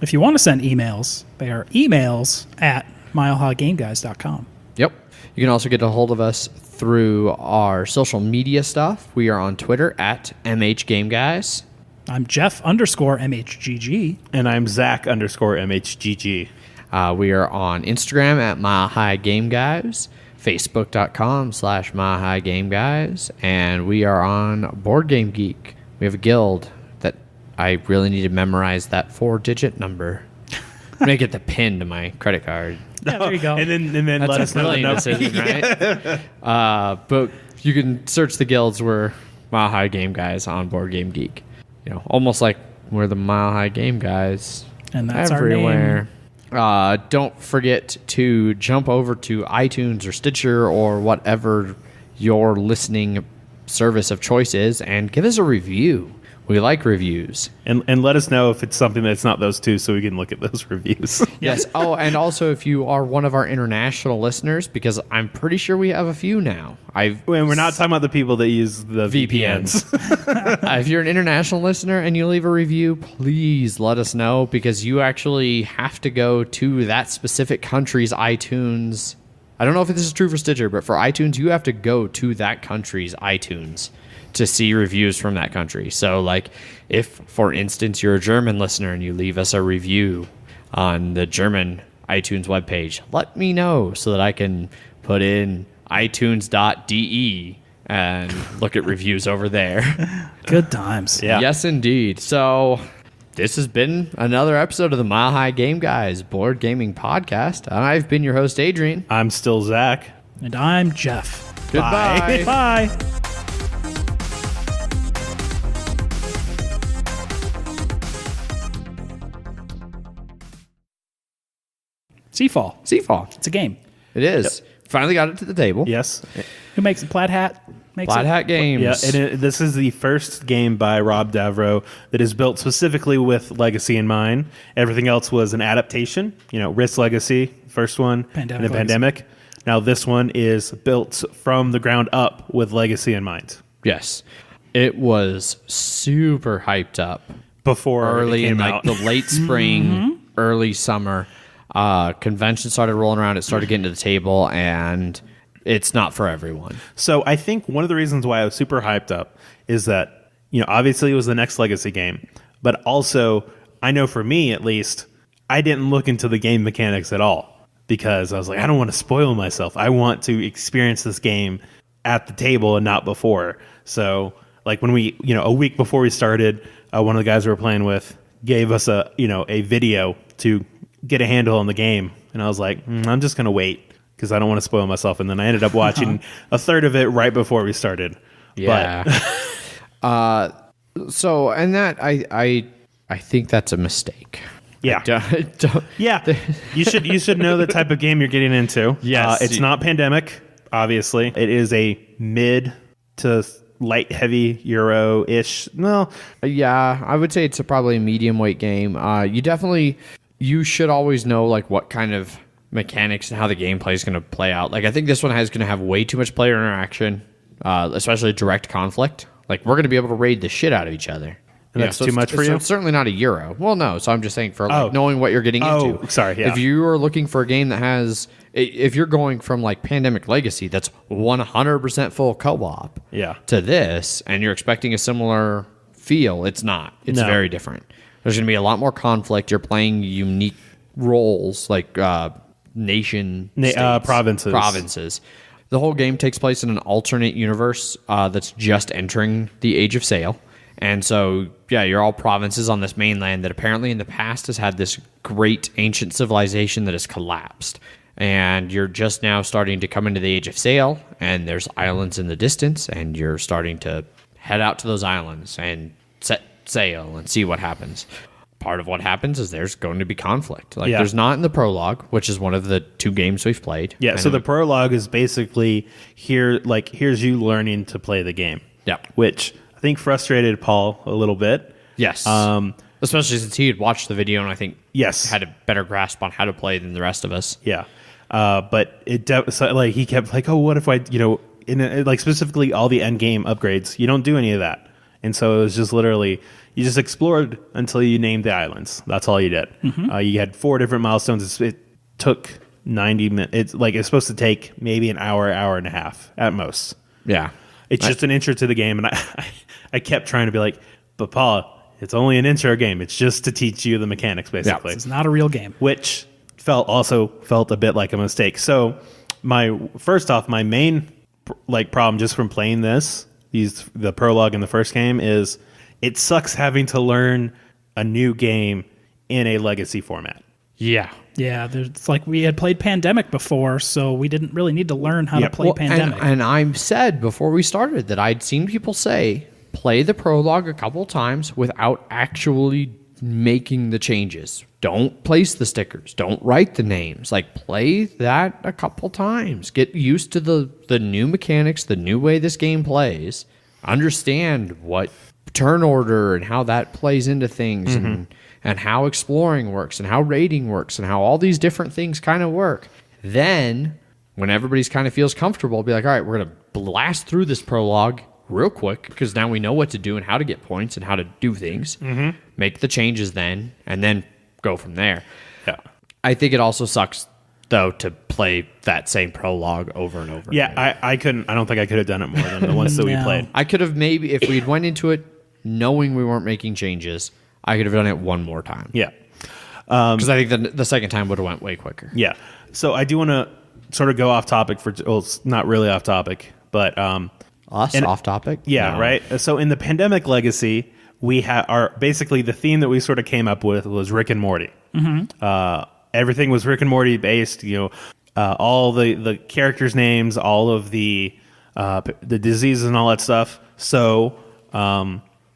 If you want to send emails, they are emails at milehighgameguys.com. Yep. You can also get a hold of us through our social media stuff. We are on Twitter at MHGameGuys. I'm Jeff_MHGG. And I'm Zach_MHGG. We are on Instagram at milehighgameguys, Facebook.com/milehighgameguys, and we are on Board Game Geek. We have a guild that I really need to memorize that 4-digit number. Make it the pin to my credit card. Yeah, there you go. And then That's let us know the number. decision, right? But you can search the guilds. We're Mile High Game Guys on Board Game Geek. Almost like we're the Mile High Game Guys. And that's everywhere. Our name. Don't forget to jump over to iTunes or Stitcher or whatever your listening service of choice is and give us a review. We like reviews. And let us know if it's something that's not those two so we can look at those reviews. Yes. Oh, and also if you are one of our international listeners, because I'm pretty sure we have a few now. We're not talking about the people that use the VPNs. If you're an international listener and you leave a review, please let us know, because you actually have to go to that specific country's iTunes. I don't know if this is true for Stitcher, but for iTunes, you have to go to that country's iTunes to see reviews from that country. So, if, for instance, you're a German listener and you leave us a review on the German iTunes webpage, let me know so that I can put in itunes.de and look at reviews over there. Good times. Yeah. Yes, indeed. So, this has been another episode of the Mile High Game Guys board gaming podcast. I've been your host, Adrian. I'm still Zach. And I'm Jeff. Goodbye. Bye. Seafall. It's a game. It is. Yep. Finally got it to the table. Yes. Who makes it? Plaid Hat? Plaid Hat Games. Yeah, and this is the first game by Rob Daviau that is built specifically with Legacy in mind. Everything else was an adaptation. Risk Legacy, first one, Pandemic. Now this one is built from the ground up with Legacy in mind. Yes. It was super hyped up. Before early it came in out. the late spring, early summer. Convention started rolling around. It started getting to the table, and it's not for everyone. So I think one of the reasons why I was super hyped up is that, obviously it was the next Legacy game, but also I know for me at least, I didn't look into the game mechanics at all because I was like, I don't want to spoil myself. I want to experience this game at the table and not before. So when we, a week before we started, one of the guys we were playing with gave us a video to get a handle on the game, and I was like, I'm just gonna wait because I don't want to spoil myself. And then I ended up watching a third of it right before we started. Yeah. So, and that I think that's a mistake. Yeah. Don't. Yeah. You should know the type of game you're getting into. Yes. It's not Pandemic, obviously. It is a mid to light heavy Euro-ish. No. Yeah, I would say it's probably a medium weight game. You should always know what kind of mechanics and how the gameplay is going to play out. I think this one is going to have way too much player interaction, especially direct conflict. We're going to be able to raid the shit out of each other. And that's too much for you? It's certainly not a Euro. Well, no. So I'm just saying for knowing what you're getting into. Oh, sorry. Yeah. If you are looking for a game that has, if you're going from Pandemic Legacy, that's 100% full co-op. Yeah. To this, and you're expecting a similar feel, it's not. It's very different. There's going to be a lot more conflict. You're playing unique roles nation states, provinces. The whole game takes place in an alternate universe that's just entering the Age of Sail. And so, yeah, you're all provinces on this mainland that apparently in the past has had this great ancient civilization that has collapsed. And you're just now starting to come into the age of sail, and there's islands in the distance, and you're starting to head out to those islands and set sail and see what happens. Part of what happens is there's going to be conflict. There's not in the prologue, which is one of the 2 games we've played. Yeah, so the prologue is basically here's you learning to play the game. Yeah. Which I think frustrated Paul a little bit. Yes. Especially since he had watched the video and I think had a better grasp on how to play than the rest of us. Yeah. But he kept like, oh, what if I, specifically all the end game upgrades, you don't do any of that. And so it was just literally, you just explored until you named the islands. That's all you did. Mm-hmm. You had 4 different milestones. It took 90 minutes. It's supposed to take maybe an hour and a half at most. Yeah. It's just an intro to the game. And I kept trying to be like, but Paul, it's only an intro game. It's just to teach you the mechanics, basically. It's not a real game. Which felt a bit like a mistake. So my main problem just from playing the prologue in the first game is it sucks having to learn a new game in a legacy format. Yeah. Yeah, it's like we had played Pandemic before, so we didn't really need to learn how to play Pandemic. And I said before we started that I'd seen people say, play the prologue a couple times without actually making the changes. Don't place the stickers. Don't write the names. Play that a couple times. Get used to the new mechanics, the new way this game plays. Understand what turn order and how that plays into things, and how exploring works and how raiding works and how all these different things kind of work. Then, when everybody's kind of feels comfortable, be like, all right, we're going to blast through this prologue real quick because now we know what to do and how to get points and how to do things. Mm-hmm. Make the changes then, and then go from there. Yeah. I think it also sucks, though, to play that same prologue over and over again. I couldn't. I don't think I could have done it more than the ones that we played. I could have maybe, if we'd went into it knowing we weren't making changes, I could have done it one more time. Yeah. Because I think the second time would have went way quicker. Yeah. So I do want to sort of go off topic it's not really off topic, but... off topic? Yeah, no. Right? So in the Pandemic Legacy, we basically the theme that we sort of came up with was Rick and Morty. Mm-hmm. Everything was Rick and Morty based, all the characters' names, all of the diseases and all that stuff. So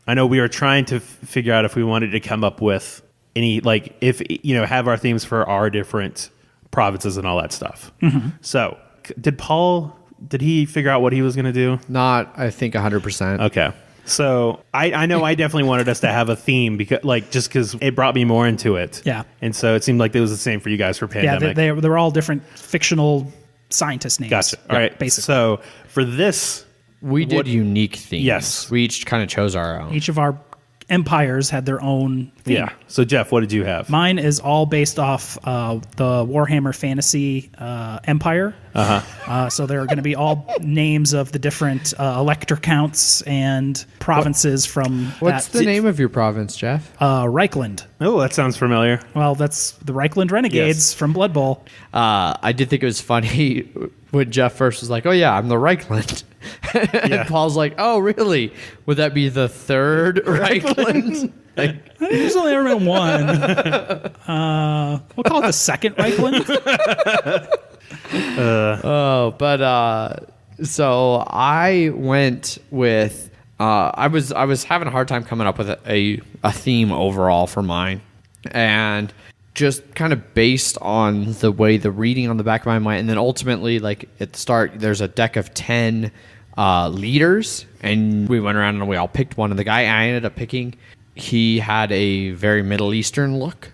I know we were trying to figure out if we wanted to come up with any, have our themes for our different provinces and all that stuff. Mm-hmm. So did he figure out what he was going to do? Not, I think, 100%. Okay. So I know I definitely wanted us to have a theme because it brought me more into it. Yeah. And so it seemed like it was the same for you guys for Pandemic. Yeah, they're all different fictional scientist names. Gotcha. All right. Basically. So for this... We did unique themes. Yes. We each kind of chose our own. Each of our empires had their own theme. Yeah. So, Jeff, what did you have? Mine is all based off the Warhammer Fantasy Empire. Uh-huh. So there are going to be all names of the different elector counts and provinces from What's the name of your province, Jeff? Reichland. Oh, that sounds familiar. Well, that's the Reichland Renegades from Blood Bowl. I did think it was funny when Jeff first was like, oh, yeah, I'm the Reichland. And Paul's like, oh, really? Would that be the third Reichland? There's only ever been one. We'll call it the second Reichland. So I went with I was having a hard time coming up with a theme overall for mine, and just kind of based on the way the reading on the back of my mind, and then ultimately, at the start, there's a deck of 10 leaders, and we went around and we all picked one. And the guy I ended up picking, he had a very Middle Eastern look.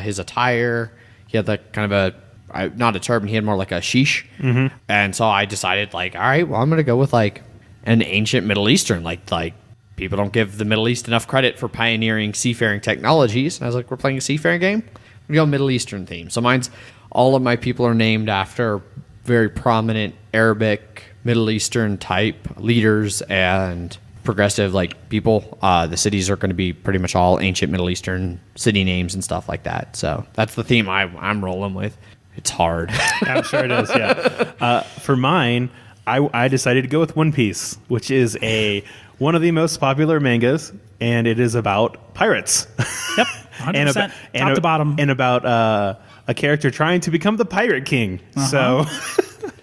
His attire, he had kind of not a turban, he had more like a sheesh. Mm-hmm. And so I decided, all right, well, I'm going to go with an ancient Middle Eastern. People don't give the Middle East enough credit for pioneering seafaring technologies. And I was like, we're playing a seafaring game? We go Middle Eastern theme. So all of my people are named after very prominent Arabic, Middle Eastern type leaders and progressive people. The cities are going to be pretty much all ancient Middle Eastern city names and stuff like that. So that's the theme I'm rolling with. It's hard. I'm sure it is, yeah. For mine, I decided to go with One Piece, which is one of the most popular mangas and it is about pirates. Yep, 100%, top to bottom. And about a character trying to become the Pirate King. So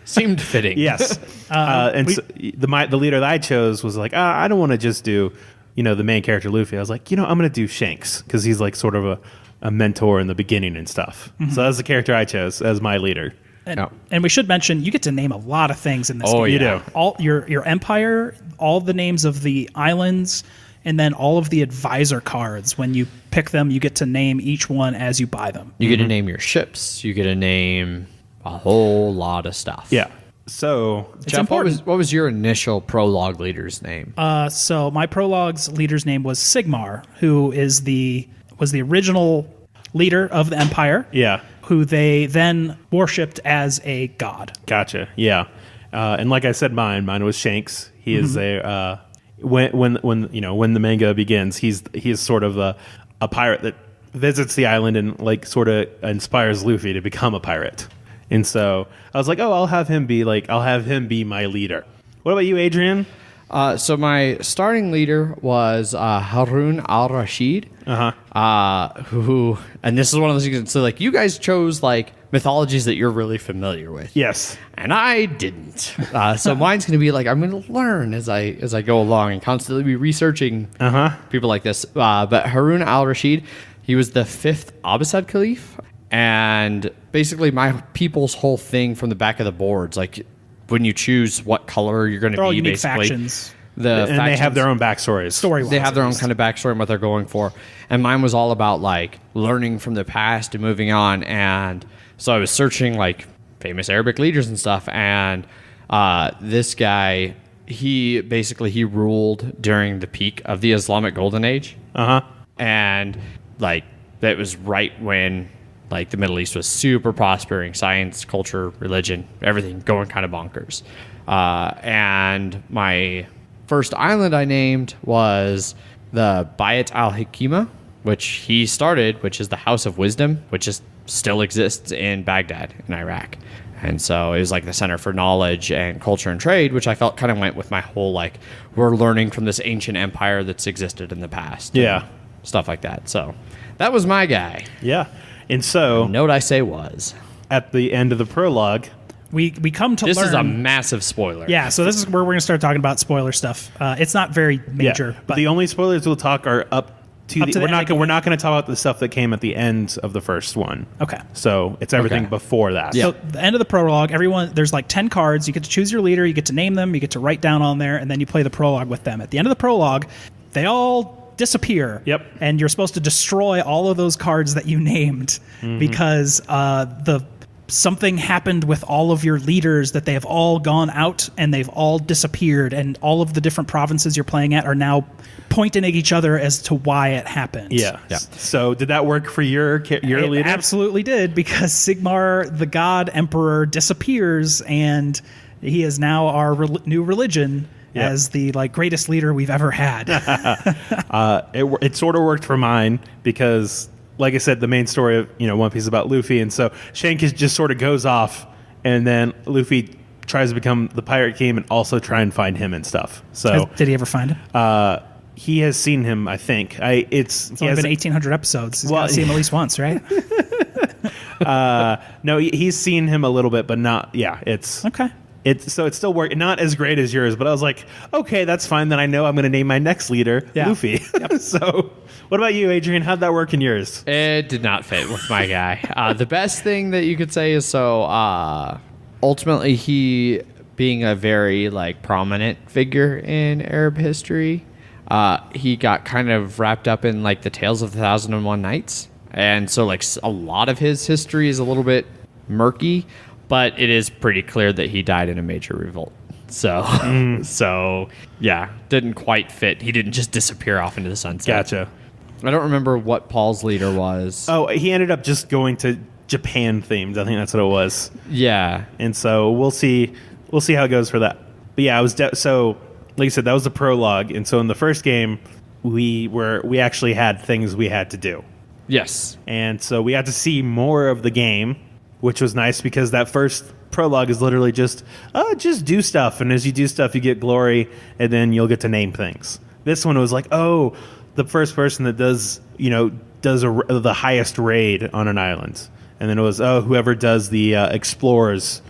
seemed fitting. Yes. So the leader that I chose was like, I don't want to just do, the main character Luffy. I was like, I'm going to do Shanks because he's like sort of a mentor in the beginning and stuff. Mm-hmm. So that's the character I chose as my leader. And we should mention, you get to name a lot of things in this game. You do. All your empire, all the names of the islands, and then all of the advisor cards. When you pick them, you get to name each one as you buy them. You get to name your ships. You get to name a whole lot of stuff. Yeah. So, Jeff, what was your initial prologue leader's name? So my prologue's leader's name was Sigmar, who was the original leader of the empire. Yeah. Who they then worshipped as a god. Gotcha. Yeah. And like I said, mine was Shanks. He is a when the manga begins, he is sort of a pirate that visits the island and like sort of inspires Luffy to become a pirate. And so I was like, I'll have him be my leader. What about you, Adrian? So my starting leader was Harun al-Rashid, who, and this is one of those things. So like, you guys chose like mythologies that you're really familiar with. Yes, and I didn't. So mine's going to be like, I'm going to learn as I go along and constantly be researching people like this. But Harun al-Rashid, he was the 5th Abbasid Caliph, and basically my people's whole thing from the back of the boards, like, when you choose what color you're going to be, basically. Factions. They have their own backstories. They have their own kind of backstory and what they're going for. And mine was all about like learning from the past and moving on. And so I was searching like famous Arabic leaders and stuff. And this guy, he ruled during the peak of the Islamic Golden Age. And like that was right when like the Middle East was super prospering, science, culture, religion, everything going kind of bonkers. And my first island I named was the Bayat al-Hikima, which he started, which is the House of Wisdom, which still exists in Baghdad in Iraq. And so it was like the center for knowledge and culture and trade, which I felt kind of went with my whole like, we're learning from this ancient empire that's existed in the past. Yeah. Stuff like that. So that was my guy. Yeah. And so, note I say was at the end of the prologue, we come to this learn. is a massive spoiler. Yeah, so this is where we're going to start talking about spoiler stuff. It's not very major, but the only spoilers we'll talk are up to the. We're not going to talk about the stuff that came at the end of the first one. Okay, so it's everything before that. Yeah. So the end of the prologue, there's like 10 cards. You get to choose your leader. You get to name them. You get to write down on there, and then you play the prologue with them. At the end of the prologue, they all disappear. Yep. And you're supposed to destroy all of those cards that you named because something happened with all of your leaders, that they have all gone out and they've all disappeared, and all of the different provinces you're playing at are now pointing at each other as to why it happened. Yeah. So did that work for your leader? It absolutely did, because Sigmar, the god emperor, disappears, and he is now our new religion. Yep. As the greatest leader we've ever had. It sort of worked for mine because, like I said, the main story of One Piece is about Luffy, and so Shank just sort of goes off, and then Luffy tries to become the Pirate King and also try and find him and stuff. So did he ever find him? He has seen him, I think. It's only been 1,800 episodes. He's got to see him at least once, right? No, he's seen him a little bit, but not. Yeah, it's okay. It's still working. Not as great as yours, but I was like, okay, that's fine. Then I know I'm going to name my next leader Luffy. Yep. So, what about you, Adrian? How'd that work in yours? It did not fit with my guy. The best thing that you could say is ultimately he being a very prominent figure in Arab history, he got kind of wrapped up in the Tales of the 1001 Nights, and so a lot of his history is a little bit murky. But it is pretty clear that he died in a major revolt. So, yeah, didn't quite fit. He didn't just disappear off into the sunset. Gotcha. I don't remember what Paul's leader was. Oh, he ended up just going to Japan themed. I think that's what it was. Yeah. And so we'll see how it goes for that. But yeah, I was so like I said, that was the prologue. And so in the first game, we actually had things we had to do. Yes. And so we had to see more of the game, which was nice because that first prologue is literally just do stuff, and as you do stuff, you get glory, and then you'll get to name things. This one was the first person that does the highest raid on an island. And then it was, whoever does the explorers,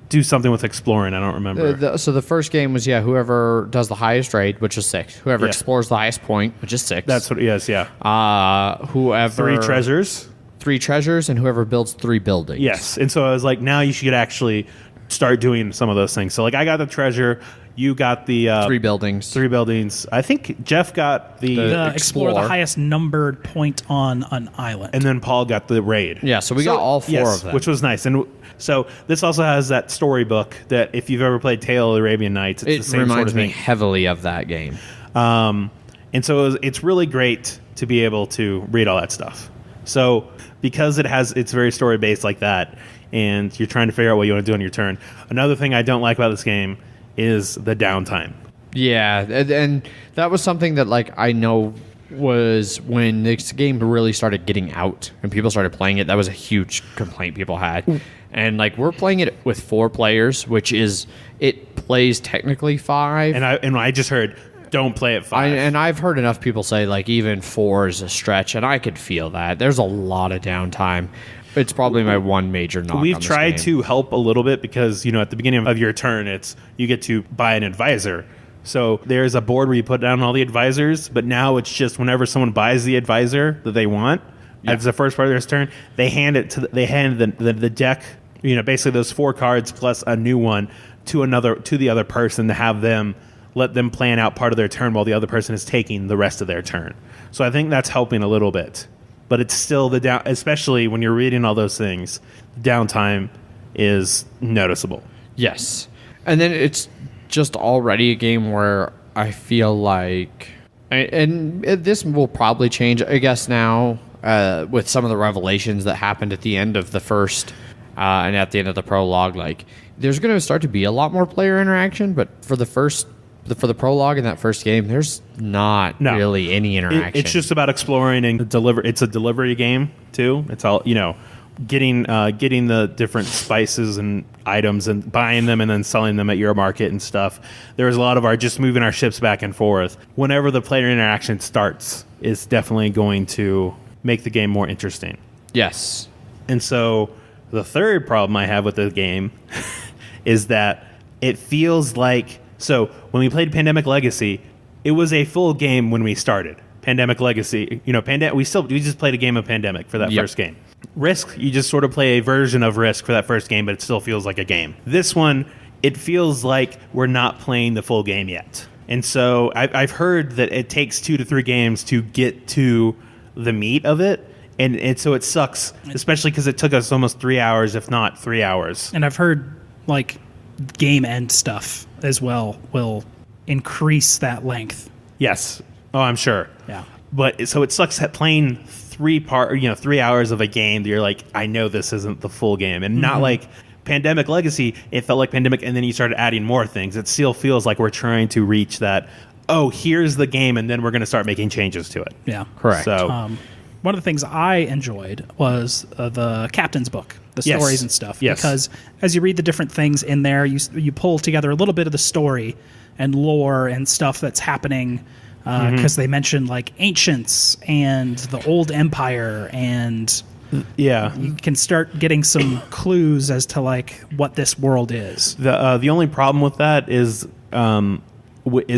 do something with exploring. I don't remember. So the first game was, whoever does the highest raid, which is 6. Whoever explores the highest point, which is 6. That's what it is, yeah. Whoever... 3 treasures. 3 treasures, and whoever builds 3 buildings. Yes, and so I was like, now you should actually start doing some of those things. So, like, I got the treasure. You got the... 3 buildings. 3 buildings. I think Jeff got the explore the highest numbered point on an island. And then Paul got the raid. Yeah, so we got all 4 of them. Which was nice. And so this also has that storybook that if you've ever played Tale of the Arabian Nights, it's the same sort of thing. It reminds me heavily of that game. And so it's really great to be able to read all that stuff. So because it's very story-based like that, and you're trying to figure out what you want to do on your turn. Another thing I don't like about this game is the downtime. Yeah, and that was something that, like, I know was when this game really started getting out and people started playing it, that was a huge complaint people had. And, like, we're playing it with 4 players, which is, it plays technically 5. And I just heard, don't play at 5. And I've heard enough people say, like, even 4 is a stretch, and I could feel that. There's a lot of downtime. It's probably my one major knock. We've tried to help a little bit because, at the beginning of your turn, you get to buy an advisor. So there's a board where you put down all the advisors, but now it's just whenever someone buys the advisor that they want, as the first part of their turn, they hand the deck, basically those 4 cards plus a new one to the other person to let them plan out part of their turn while the other person is taking the rest of their turn. So I think that's helping a little bit. But it's still especially when you're reading all those things, downtime is noticeable. Yes. And then it's just already a game where I feel like, and this will probably change, I guess, now with some of the revelations that happened at the end of the first and at the end of the prologue. Like, there's going to start to be a lot more player interaction, but for the prologue in that first game, there's not really any interaction. It's just about exploring and deliver. It's a delivery game too. It's all getting the different spices and items and buying them and then selling them at your market and stuff. There's a lot of just moving our ships back and forth. Whenever the player interaction starts, it's definitely going to make the game more interesting. Yes. And so the third problem I have with the game is that it feels like. So when we played Pandemic Legacy, it was a full game when we started. Pandemic Legacy, we just played a game of Pandemic for that first game. Risk, you just sort of play a version of Risk for that first game, but it still feels like a game. This one, it feels like we're not playing the full game yet. And so I've heard that it takes 2 to 3 games to get to the meat of it. And so it sucks, especially because it took us almost 3 hours, if not 3 hours. And I've heard, like, game end stuff as well will increase that length. Yes. Oh, I'm sure. Yeah. But so it sucks at playing 3 hours of a game that you're like, I know this isn't the full game. And not like Pandemic Legacy, it felt like Pandemic, and then you started adding more things. It still feels like we're trying to reach that, here's the game, and then we're going to start making changes to it. Yeah. Correct. So one of the things I enjoyed was the captain's book, the stories and stuff. Yes. Because as you read the different things in there, you pull together a little bit of the story and lore and stuff that's happening. Because they mention, like, ancients and the old empire, and you can start getting some clues as to, like, what this world is. The only problem with that is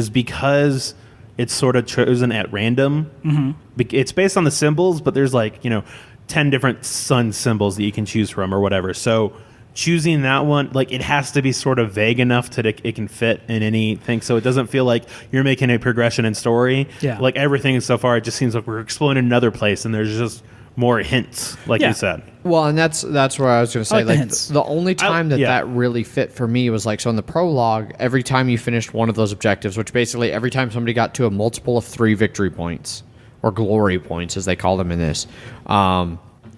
because it's sort of chosen at random. It's based on the symbols, but there's 10 different sun symbols that you can choose from or whatever. So choosing that one, like, it has to be sort of vague enough that it can fit in anything, so it doesn't feel like you're making a progression in story. Yeah. Like, everything so far, it just seems like we're exploring another place, and there's just more hints, like you said. Well, and that's where I was going to say, like the only time that really fit for me was, like, so in the prologue, every time you finished one of those objectives, which basically every time somebody got to a multiple of 3 victory points, or glory points as they call them in this,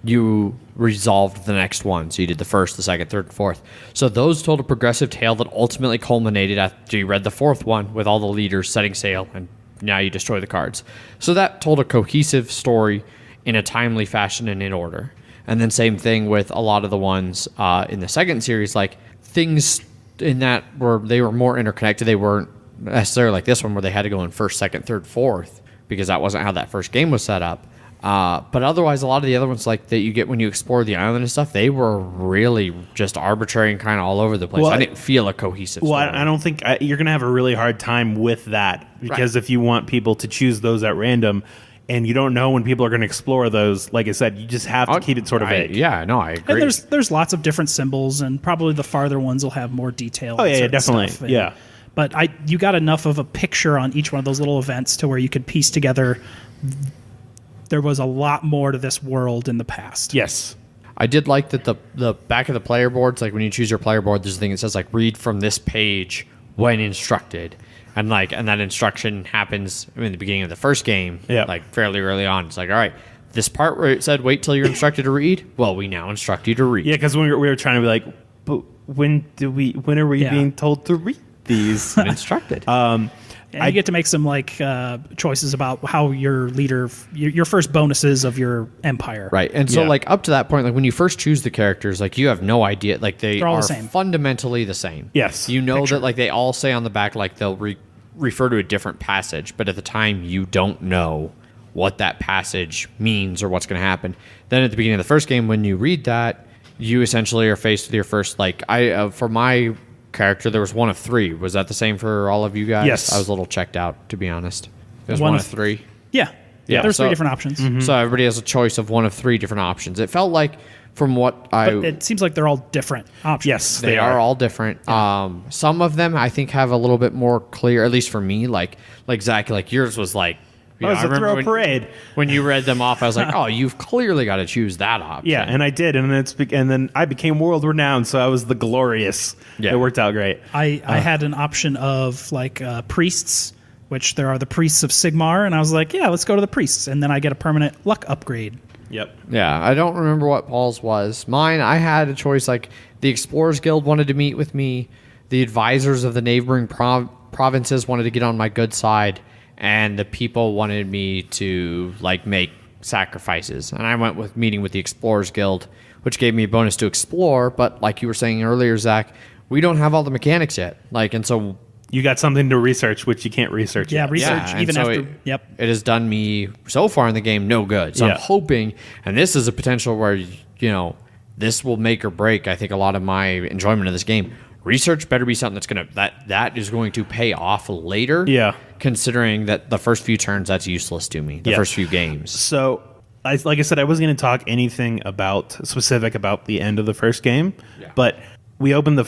you resolved the next one. So you did the first, the second, third, and fourth. So those told a progressive tale that ultimately culminated after you read the 4th one with all the leaders setting sail, and now you destroy the cards. So that told a cohesive story in a timely fashion and in order. And then same thing with a lot of the ones in the second series, like, things in that they were more interconnected. They weren't necessarily like this one where they had to go in first, second, third, fourth. because that wasn't how that first game was set up. But otherwise, a lot of the other ones like that you get when you explore the island and stuff, they were really just arbitrary and kind of all over the place. I didn't feel a cohesive story. I don't think you're going to have a really hard time with that, because if you want people to choose those at random and you don't know when people are going to explore those, like I said, you just have to keep it sort of vague. Yeah, no, I agree. And there's lots of different symbols, and probably the farther ones will have more detail. Oh, yeah, definitely. Stuff. Yeah. But you got enough of a picture on each one of those little events to where you could piece together there was a lot more to this world in the past. Yes. I did like that the back of the player boards, like when you choose your player board, there's a thing that says like read from this page when instructed. And that instruction happens in the beginning of the first game, like fairly early on. It's like, all right, this part where it said wait till you're instructed to read, well, we now instruct you to read. Yeah, because we were trying to be like, but when are we being told to read these? When instructed. And you get to make some choices about how your leader, your first bonuses of your empire. Right. And so like up to that point, like when you first choose the characters, like you have no idea, like they're all the same. Fundamentally the same. Yes. You know that like they all say on the back, like they'll refer to a different passage, but at the time you don't know what that passage means or what's going to happen. Then at the beginning of the first game, when you read that, you essentially are faced with your first, like for my character, there was one of three. Was that the same for all of you guys? Yes. I was a little checked out, to be honest. It was one of three. Yeah. There's three different options. Mm-hmm. So everybody has a choice of one of three different options. It felt like from what But it seems like they're all different options. Yes, they are all different. Yeah. Some of them I think have a little bit more clear, at least for me, like Zach, like yours was like, it was a throw parade. When you read them off, I was like, "Oh, you've clearly got to choose that option." Yeah, and I did, and then I became world renowned, so I was the glorious. Yeah. It worked out great. I had an option of like priests, which there are the priests of Sigmar, and I was like, "Yeah, let's go to the priests," and then I get a permanent luck upgrade. Yep. Yeah, I don't remember what Paul's was. Mine, I had a choice like the Explorers Guild wanted to meet with me, the advisors of the neighboring provinces wanted to get on my good side. And the people wanted me to like make sacrifices. And I went with meeting with the Explorers Guild, which gave me a bonus to explore. But like you were saying earlier, Zach, we don't have all the mechanics yet. Like, and so you got something to research, which you can't research yet. Research even so after. It has done me so far in the game no good. So I'm hoping, and this is a potential where, this will make or break, I think, a lot of my enjoyment of this game. Research better be something that is going to pay off later. Yeah. Considering that the first few turns, that's useless to me. The first few games. So, like I said, I wasn't going to talk anything specific about the end of the first game, but we opened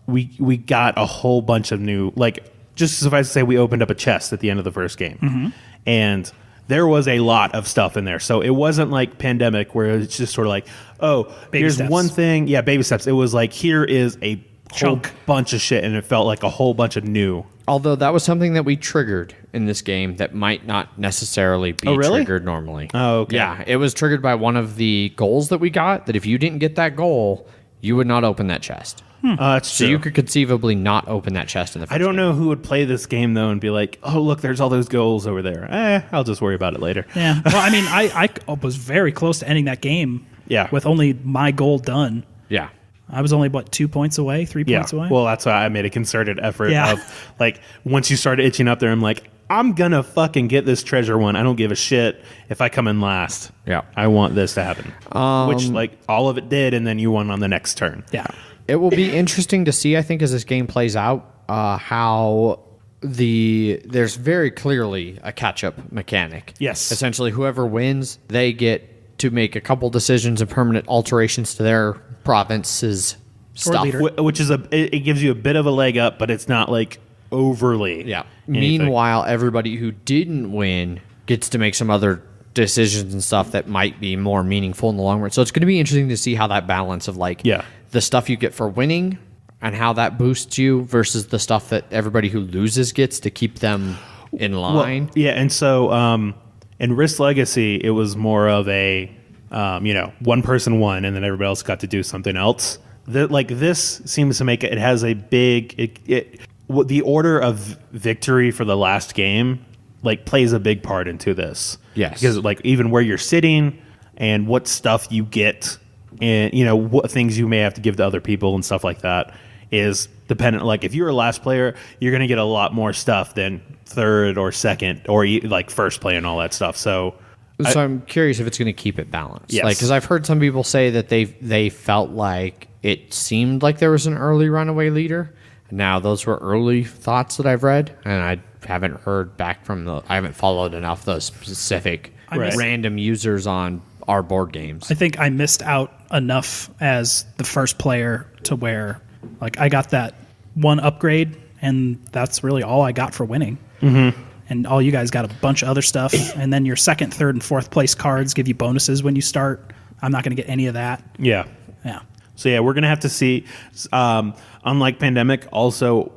we got a whole bunch of new, like, just suffice to say, we opened up a chest at the end of the first game, and there was a lot of stuff in there. So it wasn't like Pandemic where it's just sort of like, oh, baby here's steps. One thing. Yeah, baby steps. It was like, here is a whole bunch of shit, and it felt like a whole bunch of new. Although that was something that we triggered in this game that might not necessarily be triggered normally. Oh, okay. Yeah, it was triggered by one of the goals that we got, that if you didn't get that goal, you would not open that chest. So you could conceivably not open that chest in the first I don't game. know who would play this game, though, and be like, oh, look, there's all those goals over there. I'll just worry about it later. Yeah. Well, I mean, I was very close to ending that game with only my goal done. Yeah. I was only, 2 points away, 3 points away? Well, that's why I made a concerted effort of, like, once you started itching up there, I'm like, I'm going to fucking get this treasure one. I don't give a shit if I come in last. Yeah. I want this to happen. Which, like, all of it did, and then you won on the next turn. Yeah. It will be interesting to see, I think, as this game plays out, how there's very clearly a catch-up mechanic. Yes. Essentially, whoever wins, they get to make a couple decisions and permanent alterations to their province's stuff. Which is it gives you a bit of a leg up, but it's not like overly. Yeah. Anything. Meanwhile, everybody who didn't win gets to make some other decisions and stuff that might be more meaningful in the long run. So it's going to be interesting to see how that balance of the stuff you get for winning and how that boosts you versus the stuff that everybody who loses gets to keep them in line. Well, yeah, and so in Risk Legacy, it was more of a one person won and then everybody else got to do something else. This seems to make it has a big the order of victory for the last game plays a big part into this. Yes, because even where you're sitting and what stuff you get and what things you may have to give to other people and stuff like that. is dependent. Like if you're a last player, you're going to get a lot more stuff than third or second or like first player and all that stuff. So I'm curious if it's going to keep it balanced. Yes. Like, because I've heard some people say that they felt like it seemed like there was an early runaway leader. Now, those were early thoughts that I've read, and I haven't heard back from I haven't followed enough those specific random users on our board games. I think I missed out enough as the first player to where, like, I got that one upgrade, and that's really all I got for winning. Mm-hmm. And all you guys got a bunch of other stuff, and then your second, third, and fourth place cards give you bonuses when you start. I'm not going to get any of that. Yeah. So yeah, we're going to have to see. Unlike Pandemic, also,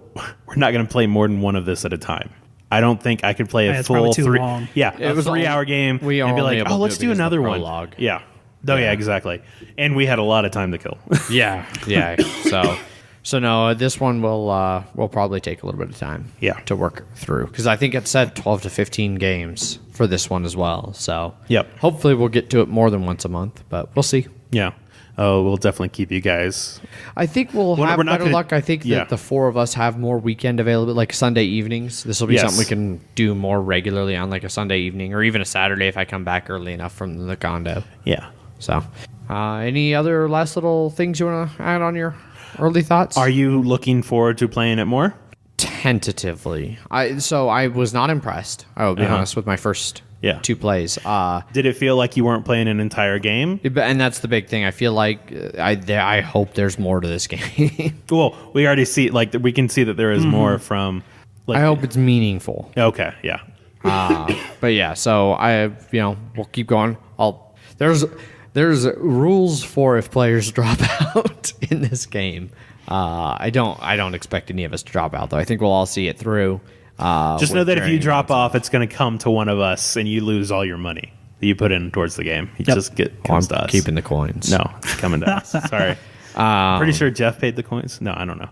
we're not going to play more than one of this at a time. I don't think I could play a full 3. Long. Yeah, it was a 3-hour game. We are and be like, able to let's do another one. Prologue. Yeah. Oh yeah, exactly. And we had a lot of time to kill. Yeah. So no, this one will probably take a little bit of time. To work through, because I think it said 12 to 15 games for this one as well. So hopefully we'll get to it more than once a month, but we'll see. Yeah. Oh, we'll definitely keep you guys. I think we'll have better luck. I think that the 4 of us have more weekend available, like Sunday evenings. This will be something we can do more regularly on like a Sunday evening or even a Saturday if I come back early enough from the condo. Yeah. So, any other last little things you want to add on your early thoughts? Are you looking forward to playing it more? Tentatively. I was not impressed. I will be honest with my first 2 plays. Did it feel like you weren't playing an entire game? And that's the big thing. I feel like I hope there's more to this game. Well, we already see, like, we can see that there is more from. Like, I hope it's meaningful. Okay, yeah. But yeah, so we'll keep going. There's rules for if players drop out in this game. I don't expect any of us to drop out, though. I think we'll all see it through. Just know that if you drop off, it's going to come to one of us, and you lose all your money that you put in towards the game. You just comes to us. Keeping the coins. No, it's coming to us. Sorry. Pretty sure Jeff paid the coins. No, I don't know.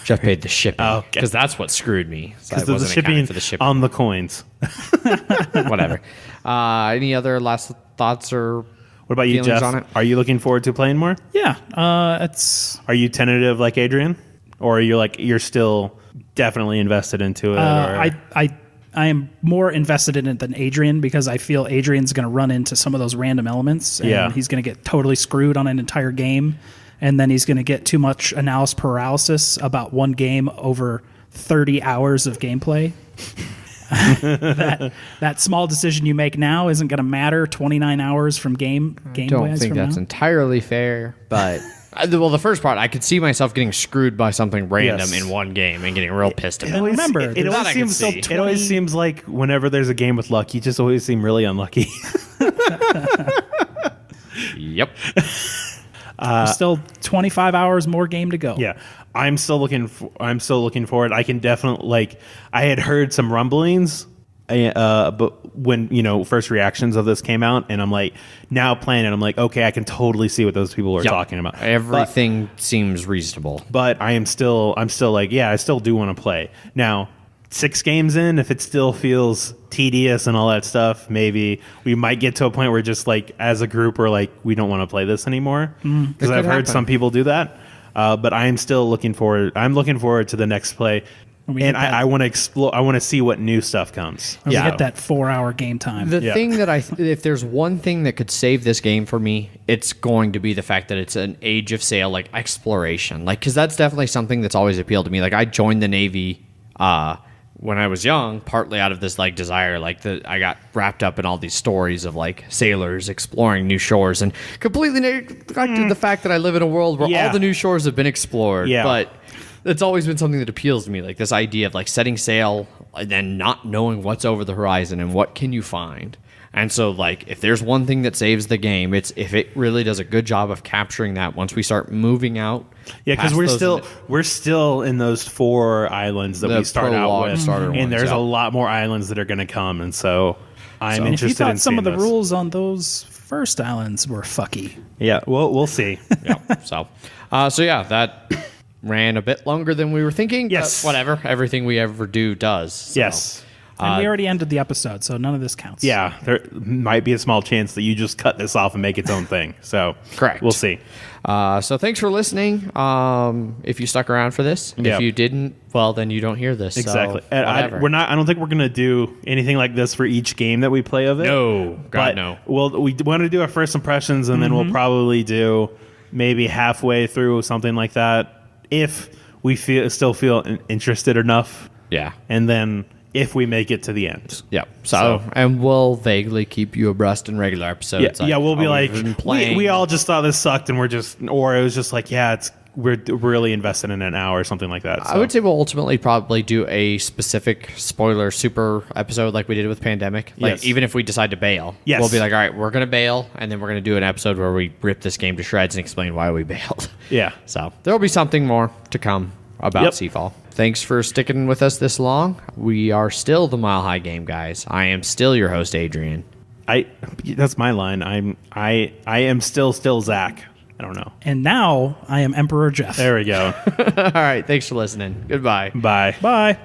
Jeff paid the shipping because okay. that's what screwed me. Because there's the shipping on the coins. Whatever. Any other last thoughts or? What about you, Jeff? On it? Are you looking forward to playing more? Yeah. Are you tentative like Adrian, or are you you're still definitely invested into it? I am more invested in it than Adrian because I feel Adrian's going to run into some of those random elements, and he's going to get totally screwed on an entire game, and then he's going to get too much analysis paralysis about one game over 30 hours of gameplay. that small decision you make now isn't going to matter 29 hours from game. I don't think that's entirely fair, but the first part, I could see myself getting screwed by something random in one game and getting real pissed about it. Remember, it always seems like whenever there's a game with luck, you just always seem really unlucky. Yep. Still 25 hours more game to go. Yeah. I'm still looking forward. I can definitely I had heard some rumblings but when first reactions of this came out, and I'm like, now playing it, I'm like, okay, I can totally see what those people are talking about. Everything seems reasonable. But I'm still like, yeah, I still do want to play. Now, 6 games in, if it still feels tedious and all that stuff, maybe we might get to a point where just as a group we're like, we don't want to play this anymore. Because I've heard some people do that. But I am still looking forward. I'm looking forward to the next play, and I want to explore. I want to see what new stuff comes. We get that 4-hour game time. The thing that if there's one thing that could save this game for me, it's going to be the fact that it's an Age of Sail exploration, because that's definitely something that's always appealed to me. I joined the Navy when I was young, partly out of this desire. I got wrapped up in all these stories of sailors exploring new shores, and completely neglected the fact that I live in a world where all the new shores have been explored. Yeah. But it's always been something that appeals to me, this idea of setting sail and then not knowing what's over the horizon and what can you find. And so, if there's one thing that saves the game, it's if it really does a good job of capturing that once we start moving out. Yeah, because we're still in those 4 islands that we start out with, and there's a lot more islands that are going to come, and so I'm interested in seeing if you thought some of the those rules on those first islands were fucky. Yeah, we'll see. So that ran a bit longer than we were thinking. Yes, but whatever. Everything we ever do does. So. Yes. And we already ended the episode, so none of this counts. Yeah, there might be a small chance that you just cut this off and make its own thing. So correct. We'll see. So thanks for listening. If you stuck around for this, if you didn't, well, then you don't hear this. Exactly. So and I don't think we're gonna do anything like this for each game that we play of it. No, God, no. We want to do our first impressions, and then we'll probably do maybe halfway through something like that if we still feel interested enough. Yeah, and then if we make it to the end. Yeah. So and we'll vaguely keep you abreast in regular episodes. Yeah, we'll be like, we all just thought this sucked, and or it was just like, we're really invested in it now, or something like that. So. I would say we'll ultimately probably do a specific spoiler super episode like we did with Pandemic. Like even if we decide to bail, we'll be like, all right, we're going to bail, and then we're going to do an episode where we rip this game to shreds and explain why we bailed. Yeah. So there'll be something more to come about Seafall. Thanks for sticking with us this long. We are still the Mile High Game Guys. I am still your host, Adrian. That's my line. I am still Zach. I don't know. And now I am Emperor Jeff. There we go. All right. Thanks for listening. Goodbye. Bye. Bye.